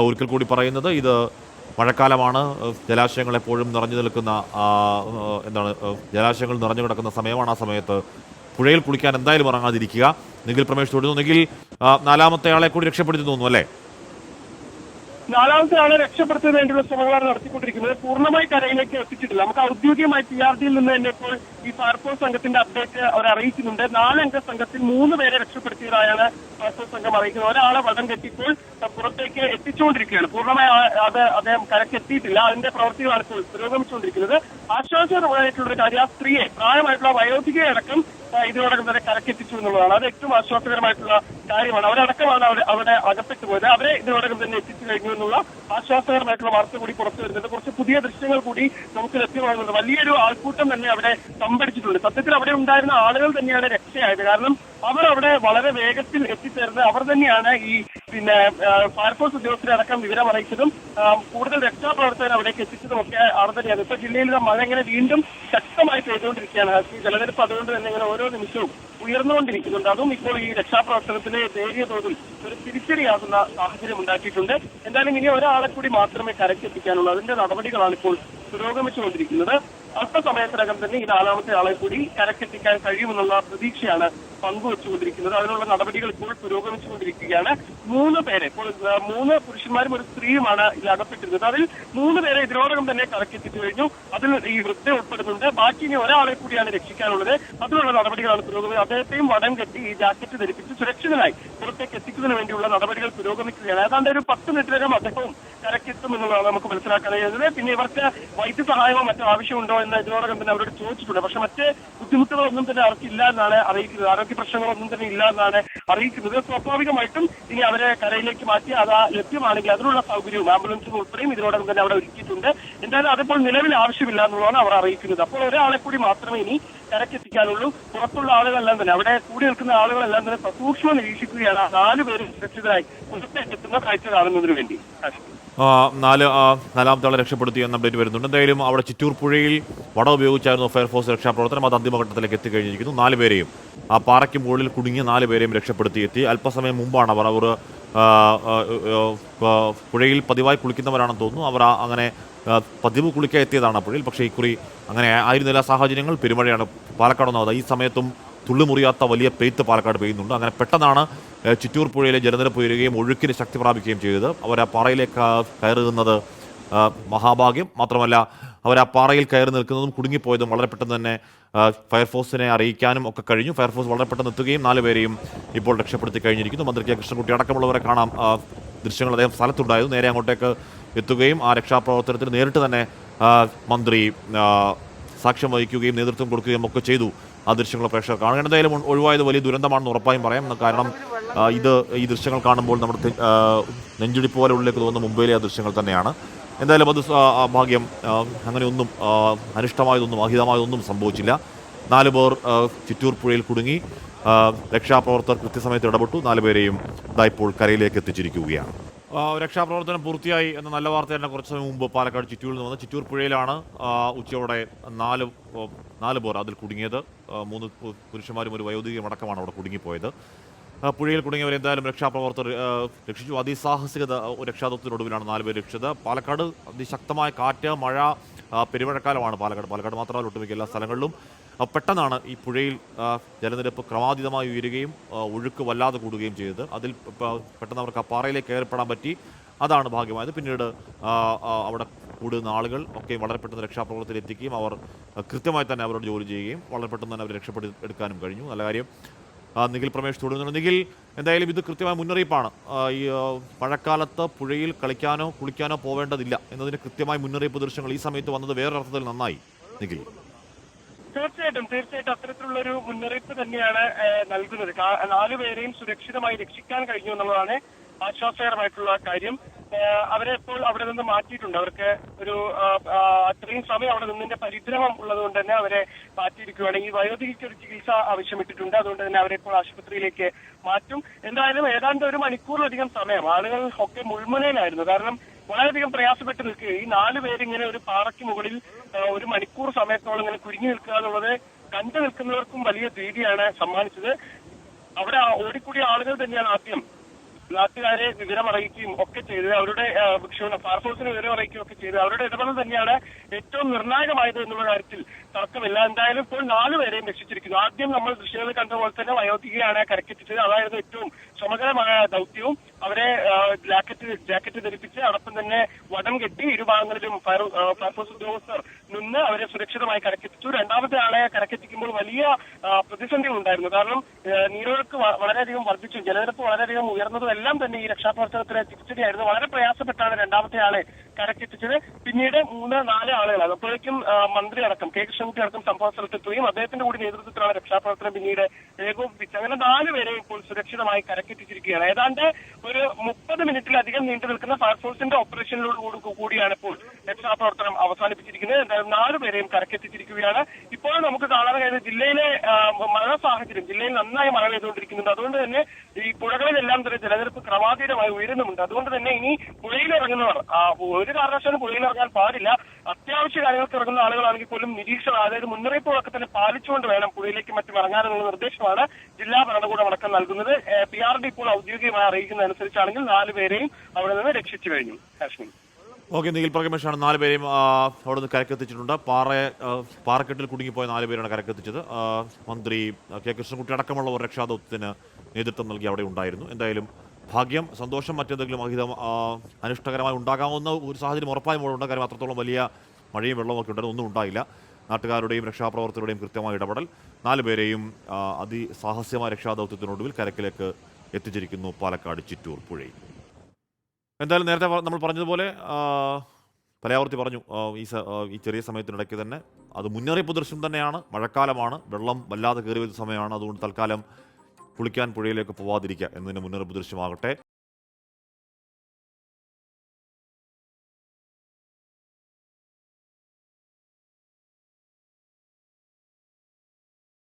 ഒരിക്കൽ കൂടി പറയുന്നത് ഇത് മഴക്കാലമാണ്. ജലാശയങ്ങൾ എപ്പോഴും നിറഞ്ഞു നിൽക്കുന്ന ജലാശയങ്ങൾ നിറഞ്ഞു കിടക്കുന്ന സമയമാണ്. ആ സമയത്ത് പുഴയിൽ കുളിക്കാൻ എന്തായാലും ഇറങ്ങാതിരിക്കുക. നിഖിൽ പ്രമേഷ് തുടരുന്നു. നിഖിൽ 4-മത്തെ ആളെ കൂടി രക്ഷപ്പെടുത്തി തോന്നുന്നു അല്ലേ? 4-മത്തെ ആളെ രക്ഷപ്പെടുത്താൻ വേണ്ടിയുള്ള ശ്രമങ്ങളാണ് നടത്തിക്കൊണ്ടിരിക്കുന്നത്. പൂർണ്ണമായി കരയിലേക്ക് എത്തിച്ചിട്ടില്ല. നമുക്ക് ഔദ്യോഗികമായി PRDയിൽ നിന്ന് തന്നെ ഇപ്പോൾ ഈ ഫയർഫോഴ്സ് സംഘത്തിന്റെ അപ്ഡേറ്റ് അവർ അറിയിക്കുന്നുണ്ട്. 4 അംഗ സംഘത്തിൽ 3 പേരെ രക്ഷപ്പെടുത്തിയതായാണ് ഫയർഫോഴ്സ് സംഘം അറിയിക്കുന്നത്. ഒരാളെ വടം കെട്ടിപ്പോൾ പുറത്തേക്ക് എത്തിച്ചുകൊണ്ടിരിക്കുകയാണ്. പൂർണ്ണമായി അദ്ദേഹം കരക്കെത്തിയിട്ടില്ല. അതിന്റെ പ്രവൃത്തികളാണ് ഇപ്പോൾ പുരോഗമിച്ചുകൊണ്ടിരിക്കുന്നത്. ആശ്വാസകരമായിട്ടുള്ളൊരു കാര്യം ആ സ്ത്രീയെ പ്രായമായിട്ടുള്ള വയോധികയെ അടക്കം ഇതിനോടകം തന്നെ കരക്കെത്തിച്ചു എന്നുള്ളതാണ്. അത് ഏറ്റവും ആശ്വാസകരമായിട്ടുള്ള കാര്യമാണ്. അവരടക്കമാണ് അവിടെ അകപ്പെട്ടു പോയത്. അവരെ ഇതിനോടകം തന്നെ എത്തിച്ചു കഴിഞ്ഞു എന്നുള്ള ആശ്വാസകരമായിട്ടുള്ള വാർത്ത കൂടി പുറത്തു വരുന്നുണ്ട്. കുറച്ച് പുതിയ ദൃശ്യങ്ങൾ കൂടി നമുക്ക് ലഭ്യമാകുന്നുണ്ട്. വലിയൊരു ആൾക്കൂട്ടം തന്നെ അവിടെ സംഭരിച്ചിട്ടുണ്ട്. സത്യത്തിൽ അവിടെ ഉണ്ടായിരുന്ന ആളുകൾ തന്നെയാണ് രക്ഷയായത്. കാരണം അവർ അവിടെ വളരെ വേഗത്തിൽ എത്തിച്ചേർന്ന് അവർ തന്നെയാണ് ഈ ഫയർഫോഴ്സ് ഉദ്യോഗസ്ഥരെ അടക്കം വിവരം അറിയിച്ചതും കൂടുതൽ രക്ഷാപ്രവർത്തകർ അവിടേക്ക് എത്തിച്ചതും ഒക്കെ അവിടെ തന്നെയാണ്. ഇപ്പൊ ജില്ലയിൽ മഴ ഇങ്ങനെ വീണ്ടും ശക്തമായി പെയ്തുകൊണ്ടിരിക്കുകയാണ്. ഈ ജലനിരപ്പ് അതുകൊണ്ട് തന്നെ ഇങ്ങനെ ഓരോ നിമിഷവും ഉയർന്നുകൊണ്ടിരിക്കുന്നുണ്ട്. അതും ഇപ്പോൾ ഈ രക്ഷാപ്രവർത്തനത്തിന് നേരിയ തോതിൽ ഒരു തിരിച്ചടിയാകുന്ന സാഹചര്യം ഉണ്ടാക്കിയിട്ടുണ്ട്. എന്തായാലും ഇനി ഒരാളെ കൂടി മാത്രമേ കരക്കെത്തിക്കാനുള്ളൂ. അതിന്റെ നടപടികളാണ് ഇപ്പോൾ പുരോഗമിച്ചുകൊണ്ടിരിക്കുന്നത്. അല്പസമയത്തിനകം തന്നെ ഈ 4-മത്തെ ആളെ കൂടി കരക്കെത്തിക്കാൻ കഴിയുമെന്നുള്ള പ്രതീക്ഷയാണ് പങ്കുവച്ചുകൊണ്ടിരിക്കുന്നത്. അതിനുള്ള നടപടികൾ ഇപ്പോൾ പുരോഗമിച്ചുകൊണ്ടിരിക്കുകയാണ്. 3 പേരെ ഇപ്പോൾ 3 പുരുഷന്മാരും ഒരു സ്ത്രീയുമാണ് ഇതിൽ അകപ്പെട്ടിരുന്നത്. അതിൽ 3 പേരെ ഇതിനോടകം തന്നെ കരക്കെത്തിച്ചു കഴിഞ്ഞു. അതിൽ ഈ വൃദ്ധ ഉൾപ്പെടുന്നുണ്ട്. ബാക്കി ഇനി ഒരാളെ കൂടിയാണ് രക്ഷിക്കാനുള്ളത്. അതിനുള്ള നടപടികളാണ് പുരോഗമിക്കുന്നത്. അദ്ദേഹത്തെയും വടം കെട്ടി ഈ ജാക്കറ്റ് ധരിപ്പിച്ച് സുരക്ഷിതനായി പുറത്തേക്ക് എത്തിക്കുന്നതിന് വേണ്ടിയുള്ള നടപടികൾ പുരോഗമിക്കുകയാണ്. ഏതാണ്ട് ഒരു 10 മിനിറ്റിനകം അദ്ദേഹവും കരക്കെത്തും എന്നുള്ളതാണ് നമുക്ക് മനസ്സിലാക്കാൻ കഴിയുന്നത്. പിന്നെ ഇവർക്ക് വൈദ്യസഹായമോ മറ്റോ ആവശ്യമുണ്ടോ എന്ന് ഇതിനോടകം തന്നെ അവരോട് ചോദിച്ചിട്ടുണ്ട്. പക്ഷെ മറ്റ് ബുദ്ധിമുട്ടുകളൊന്നും തന്നെ അവർക്കില്ല എന്നാണ് അറിയിക്കുന്നത്. ആരോഗ്യ പ്രശ്നങ്ങളൊന്നും തന്നെ ഇല്ല എന്നാണ് അറിയിക്കുന്നത്. സ്വാഭാവികമായിട്ടും ഇനി അവരെ കരയിലേക്ക് മാറ്റി അത് ലഭ്യമാണെങ്കിൽ അതിനുള്ള സൗകര്യവും ആംബുലൻസും ഉൾപ്പെടെയും ഇതിനോടകം തന്നെ അവിടെ ഒരുക്കിയിട്ടുണ്ട്. എന്തായാലും അതിപ്പോൾ നിലവിൽ ആവശ്യമില്ല എന്നുള്ളതാണ് അവർ അറിയിക്കുന്നത്. അപ്പോൾ ഒരാളെ കൂടി മാത്രമേ ഇനി കരക്കെത്തിക്കാനുള്ളൂ. പുറത്തുള്ള ആളുകളെല്ലാം തന്നെ അവിടെ കൂടി നിൽക്കുന്ന ആളുകളെല്ലാം തന്നെ സസൂക്ഷ്മം നിരീക്ഷിക്കുകയാണ്. 4 പേരും സുരക്ഷിതരായി പുറത്തേക്ക് എത്തുന്ന കാഴ്ച കാണുന്നതിന് വേണ്ടി. 4-മത്തെ ആളെ രക്ഷപ്പെടുത്തി എന്ന അപ്ഡേറ്റ് വരുന്നുണ്ട്. എന്തായാലും അവിടെ ചിറ്റൂർ പുഴയിൽ വടം ഉപയോഗിച്ചായിരുന്നു ഫയർഫോഴ്സ് രക്ഷാപ്രവർത്തനം. അത് അന്തിമഘട്ടത്തിലേക്ക് എത്തിക്കഴിഞ്ഞിരിക്കുന്നു. 4 പേരെയും ആ പാറയ്ക്ക് മുകളിൽ കുടുങ്ങിയ 4 പേരെയും രക്ഷപ്പെടുത്തിയെത്തി. അല്പസമയം മുമ്പാണ് അവർ പുഴയിൽ പതിവായി കുളിക്കുന്നവരാണെന്ന് തോന്നുന്നു. അവർ അങ്ങനെ പതിവ് കുളിക്കാൻ എത്തിയതാണ് പുഴയിൽ. പക്ഷേ ഇക്കുറി അങ്ങനെ ആയിരുന്നില്ല സാഹചര്യങ്ങൾ. പെരുമഴയാണ് പാലക്കാട്. ഈ സമയത്തും തുള്ളിമുറിയാത്ത വലിയ പെയ്ത്ത് പാലക്കാട് പെയ്യുന്നുണ്ട്. അങ്ങനെ പെട്ടെന്നാണ് ചിറ്റൂർ പുഴയിലെ ജലനിരപ്പ് ഉയരുകയും ഒഴുക്കിന് ശക്തി പ്രാപിക്കുകയും ചെയ്തത്. അവർ ആ പാറയിലേക്ക് കയറുന്നത് മഹാഭാഗ്യം. മാത്രമല്ല അവർ ആ പാറയിൽ കയറി നിൽക്കുന്നതും കുടുങ്ങിപ്പോയതും വളരെ പെട്ടെന്ന് തന്നെ ഫയർഫോഴ്സിനെ അറിയിക്കാനും ഒക്കെ കഴിഞ്ഞു. ഫയർഫോഴ്സ് വളരെ പെട്ടെന്ന് എത്തുകയും 4 പേരെയും ഇപ്പോൾ രക്ഷപ്പെടുത്തി കഴിഞ്ഞിരിക്കുന്നു. മന്ത്രി കെ കൃഷ്ണൻകുട്ടി അടക്കമുള്ളവരെ കാണാം. ദൃശ്യങ്ങൾ അദ്ദേഹം സ്ഥലത്തുണ്ടായിരുന്നു. നേരെ അങ്ങോട്ടേക്ക് എത്തുകയും ആ രക്ഷാപ്രവർത്തനത്തിന് നേരിട്ട് തന്നെ മന്ത്രി സാക്ഷ്യം വഹിക്കുകയും നേതൃത്വം കൊടുക്കുകയും ഒക്കെ ചെയ്തു. ആ ദൃശ്യങ്ങൾ പ്രേക്ഷകർ കാണുക. എന്തായാലും ഒഴിവായത് വലിയ ദുരന്തമാണെന്ന് ഉറപ്പായും പറയാം. കാരണം ഈ ദൃശ്യങ്ങൾ കാണുമ്പോൾ നമ്മുടെ നെഞ്ചിടിപ്പ് പോലെ ഉള്ളിലേക്ക് തോന്നുന്ന മുംബൈയിലെ ആ ദൃശ്യങ്ങൾ തന്നെയാണ്. എന്തായാലും അത് ഭാഗ്യം. അങ്ങനെയൊന്നും അനിഷ്ടമായതൊന്നും അഹിതമായതൊന്നും സംഭവിച്ചില്ല. 4 പേർ ചിറ്റൂർ പുഴയിൽ കുടുങ്ങി. രക്ഷാപ്രവർത്തകർ കൃത്യസമയത്ത് ഇടപെട്ടു. 4 പേരെയും ഇപ്പോൾ കരയിലേക്ക് എത്തിച്ചിരിക്കുകയാണ്. രക്ഷാപ്രവർത്തനം പൂർത്തിയായി എന്ന നല്ല വാർത്ത തന്നെ കുറച്ച് സമയം മുമ്പ് പാലക്കാട് ചിറ്റൂരിൽ നിന്ന് വന്ന ചിറ്റൂർ പുഴയിലാണ് ഉച്ചയോടെ 4 പേർ അതിൽ കുടുങ്ങിയത്. 3 പുരുഷന്മാരും ഒരു വയോധികയും അടക്കമാണ് അവിടെ കുടുങ്ങിപ്പോയത്. പുഴയിൽ കുടുങ്ങിയവർ എന്തായാലും രക്ഷാപ്രവർത്തകർ രക്ഷിച്ചു. അതിസാഹസികത രക്ഷാദൗത്യത്തിനൊടുവിലാണ് 4 പേർ രക്ഷിച്ചത്. പാലക്കാട് അതിശക്തമായ കാറ്റ്, മഴ, പെരുമഴക്കാലമാണ് പാലക്കാട് മാത്രമല്ല ഒട്ടുമിക്ക എല്ലാ സ്ഥലങ്ങളിലും. പെട്ടെന്നാണ് ഈ പുഴയിൽ ജലനിരപ്പ് ക്രമാതീതമായി ഉയരുകയും ഒഴുക്ക് വല്ലാതെ കൂടുകയും ചെയ്തത്. അതിൽ പെട്ടെന്ന് അവർക്ക് ആ പാറയിലേക്ക് കയറിപ്പെടാൻ പറ്റി. അതാണ് ഭാഗ്യമായത്. പിന്നീട് അവിടെ കൂടുന്ന ആളുകൾ ഒക്കെ വളരെ പെട്ടെന്ന് രക്ഷാപ്രവർത്തനത്തിൽ എത്തിക്കുകയും അവർ കൃത്യമായി തന്നെ അവരോട് ജോലി ചെയ്യുകയും വളരെ പെട്ടെന്ന് തന്നെ അവർ രക്ഷപ്പെടുത്താനും കഴിഞ്ഞു. നല്ല കാര്യം. നിഖിൽ പ്രമേഷ് തുടരുന്നുണ്ട്. നിഖിൽ, എന്തായാലും ഇത് കൃത്യമായ മുന്നറിയിപ്പാണ്. ഈ മഴക്കാലത്ത് പുഴയിൽ കളിക്കാനോ കുളിക്കാനോ പോവേണ്ടതില്ല എന്നതിന് കൃത്യമായ മുന്നറിയിപ്പ് ദൃശ്യങ്ങൾ ഈ സമയത്ത് വന്നത് വേറൊരർത്ഥത്തിൽ നന്നായി. നിഖിൽ, തീർച്ചയായിട്ടും അത്തരത്തിലുള്ള ഒരു മുന്നറിയിപ്പ് തന്നെയാണ് നൽകുന്നത്. 4 പേരെയും സുരക്ഷിതമായി രക്ഷിക്കാൻ കഴിഞ്ഞു എന്നുള്ളതാണ് ആശ്വാസകരമായിട്ടുള്ള കാര്യം. അവരെ ഇപ്പോൾ അവിടെ നിന്ന് മാറ്റിയിട്ടുണ്ട്. അവർക്ക് ഒരു അത്രയും സമയം അവിടെ നിന്നതിന്റെ പരിഭ്രമം ഉള്ളതുകൊണ്ട് തന്നെ അവരെ മാറ്റിയിരിക്കുകയാണ്. ഈ വയോധികയ്ക്ക് ഒരു ചികിത്സ ആവശ്യമിട്ടിട്ടുണ്ട്. അതുകൊണ്ട് തന്നെ അവരെ ഇപ്പോൾ ആശുപത്രിയിലേക്ക് മാറ്റും. എന്തായാലും ഏതാണ്ട് 1 മണിക്കൂറിലധികം സമയം ആളുകൾ ഒക്കെ മുൾമുനയിലായിരുന്നു. കാരണം വളരെയധികം പ്രയാസപ്പെട്ട് നിൽക്കുക. ഈ 4 പേരിങ്ങനെ ഒരു പാറയ്ക്ക് മുകളിൽ 1 മണിക്കൂർ സമയത്തോളം ഇങ്ങനെ കുരുങ്ങി നിൽക്കുക എന്നുള്ളത് കണ്ടു നിൽക്കുന്നവർക്കും വലിയ ഭീതിയാണ് സമ്മാനിച്ചത്. അവിടെ ഓടിക്കൂടിയ ആളുകൾ തന്നെയാണ് ആദ്യം നാട്ടുകാരെ വിവരം അറിയിക്കുകയും ഒക്കെ ചെയ്തത്. അവരുടെ ഫയർഫോഴ്സിന് വിവരം അറിയിക്കുകയും ഒക്കെ ചെയ്തത്. അവരുടെ ഇടപെടൽ തന്നെയാണ് ഏറ്റവും നിർണായകമായത് എന്നുള്ള കാര്യത്തിൽ തർക്കമില്ല. എന്തായാലും ഇപ്പോൾ 4 പേരെയും രക്ഷിച്ചിരിക്കുന്നു. ആദ്യം നമ്മൾ ദൃശ്യങ്ങളിൽ കണ്ട പോലെ തന്നെ വയോധികയാണ് കരക്കെത്തിച്ചത്. അതായിരുന്നു ഏറ്റവും ശ്രമകരമായ ദൗത്യവും. അവരെ ജാക്കറ്റ് ധരിപ്പിച്ച് അതോടൊപ്പം തന്നെ വടം കെട്ടി ഇരുഭാഗങ്ങളിലും ഫയർഫോഴ്സ് ഉദ്യോഗസ്ഥർ നിന്ന് അവരെ സുരക്ഷിതമായി കരക്കെത്തിച്ചു. രണ്ടാമത്തെ ആളെ കരക്കെത്തിക്കുമ്പോൾ വലിയ പ്രതിസന്ധികൾ ഉണ്ടായിരുന്നു. കാരണം നീരൊഴുക്ക് വളരെയധികം വർദ്ധിച്ചു, ജലനിരപ്പ് വളരെയധികം ഉയർന്നതും എല്ലാം തന്നെ ഈ രക്ഷാപ്രവർത്തനത്തിന് തിരിച്ചടിയായിരുന്നു. വളരെ പ്രയാസപ്പെട്ടാണ് രണ്ടാമത്തെ ആളെ കരക്കെത്തിച്ചത്. പിന്നീട് 3-4 ആളുകളാണ്. അപ്പോഴേക്കും മന്ത്രി അടക്കം കെ കൃഷ്ണൻകുട്ടി അടക്കം സംഭവ സ്ഥലത്തെത്തുകയും അദ്ദേഹത്തിന്റെ കൂടി നേതൃത്വത്തിലാണ് രക്ഷാപ്രവർത്തനം പിന്നീട് ഏകോപിപ്പിച്ചത്. അങ്ങനെ 4 പേരെയും ഇപ്പോൾ സുരക്ഷിതമായി കരക്കെത്തിച്ചിരിക്കുകയാണ്. ഏതാണ്ട് ഒരു 30 മിനിറ്റിലധികം നീണ്ടു നിൽക്കുന്ന ഫയർഫോഴ്സിന്റെ ഓപ്പറേഷനിലോട് കൂടിയാണ് ഇപ്പോൾ രക്ഷാപ്രവർത്തനം അവസാനിപ്പിച്ചിരിക്കുന്നത്. എന്തായാലും 4 പേരെയും കരക്കെത്തിച്ചിരിക്കുകയാണ്. ഇപ്പോൾ നമുക്ക് കാണാൻ കഴിയുന്നത് ജില്ലയിലെ മഴ സാഹചര്യം, ജില്ലയിൽ നന്നായി മഴ പെയ്തുകൊണ്ടിരിക്കുന്നുണ്ട്. അതുകൊണ്ട് തന്നെ ഈ പുഴകളിലെല്ലാം തന്നെ ജലനിരപ്പ് ക്രമാതീതമായി ഉയരുന്നുമുണ്ട്. അതുകൊണ്ട് തന്നെ ഇനി പുഴയിലിറങ്ങുന്നവർ ഒരു കാരണവശാലും പുഴയിലിറങ്ങാൻ പാടില്ല. അത്യാവശ്യ കാര്യങ്ങൾക്ക് ഇറങ്ങുന്ന ആളുകളാണെങ്കിൽ പോലും നിരീക്ഷണം, അതായത് മുന്നറിയിപ്പുകളൊക്കെ തന്നെ പാലിച്ചുകൊണ്ട് വേണം പുഴയിലേക്ക് മറ്റും ഇറങ്ങാനുള്ള നിർദ്ദേശമാണ് ജില്ലാ ഭരണകൂടം അടക്കം നൽകുന്നത്. PRD ഇപ്പോൾ ഔദ്യോഗികമായി അറിയിക്കുന്നതനുസരിച്ചാണെങ്കിൽ 4 പേരെയും അവിടെ നിന്ന് രക്ഷിച്ചു കഴിഞ്ഞു. കാശ്മീർ. ഓക്കെ, നിഖിൽ പ്രകമേഷാണ് 4 പേരെയും അവിടെ നിന്ന് കരക്കെത്തിച്ചിട്ടുണ്ട്. പാറക്കെട്ടിൽ കുടുങ്ങിപ്പോയ 4 പേരാണ് കരക്കെത്തിച്ചത്. മന്ത്രി കെ കൃഷ്ണൻകുട്ടി അടക്കമുള്ളവർ രക്ഷാദൗത്യത്തിന് നേതൃത്വം നൽകി അവിടെ ഉണ്ടായിരുന്നു. എന്തായാലും ഭാഗ്യം, സന്തോഷം. മറ്റേതെങ്കിലും അനിഷ്ടകരമായി ഉണ്ടാകാവുന്ന ഒരു സാഹചര്യം ഉറപ്പായും അവിടെ ഉണ്ട്. കാര്യം അത്രത്തോളം വലിയ മഴയും വെള്ളമൊക്കെ ഉണ്ടായിരുന്നു. ഒന്നും ഉണ്ടായില്ല. നാട്ടുകാരുടെയും രക്ഷാപ്രവർത്തകരുടെയും കൃത്യമായ ഇടപെടൽ 4 പേരെയും അതിസാഹസ്യമായ രക്ഷാദൗത്യത്തിനൊടുവിൽ കരക്കിലേക്ക് എത്തിച്ചിരിക്കുന്നു പാലക്കാട് ചിറ്റൂർ പുഴയിൽ. എന്തായാലും നേരത്തെ നമ്മൾ പറഞ്ഞതുപോലെ പലയാവർത്തി പറഞ്ഞു, ഈ ചെറിയ സമയത്തിനിടയ്ക്ക് തന്നെ അത് മുന്നറിയിപ്പ് ദൃശ്യം തന്നെയാണ്. മഴക്കാലമാണ്, വെള്ളം വല്ലാതെ കയറി വരുന്ന സമയമാണ്. അതുകൊണ്ട് തൽക്കാലം കുളിക്കാൻ പുഴയിലേക്ക് പോവാതിരിക്കുക എന്നതിൻ്റെ മുന്നറിയിപ്പ് ദൃശ്യമാകട്ടെ.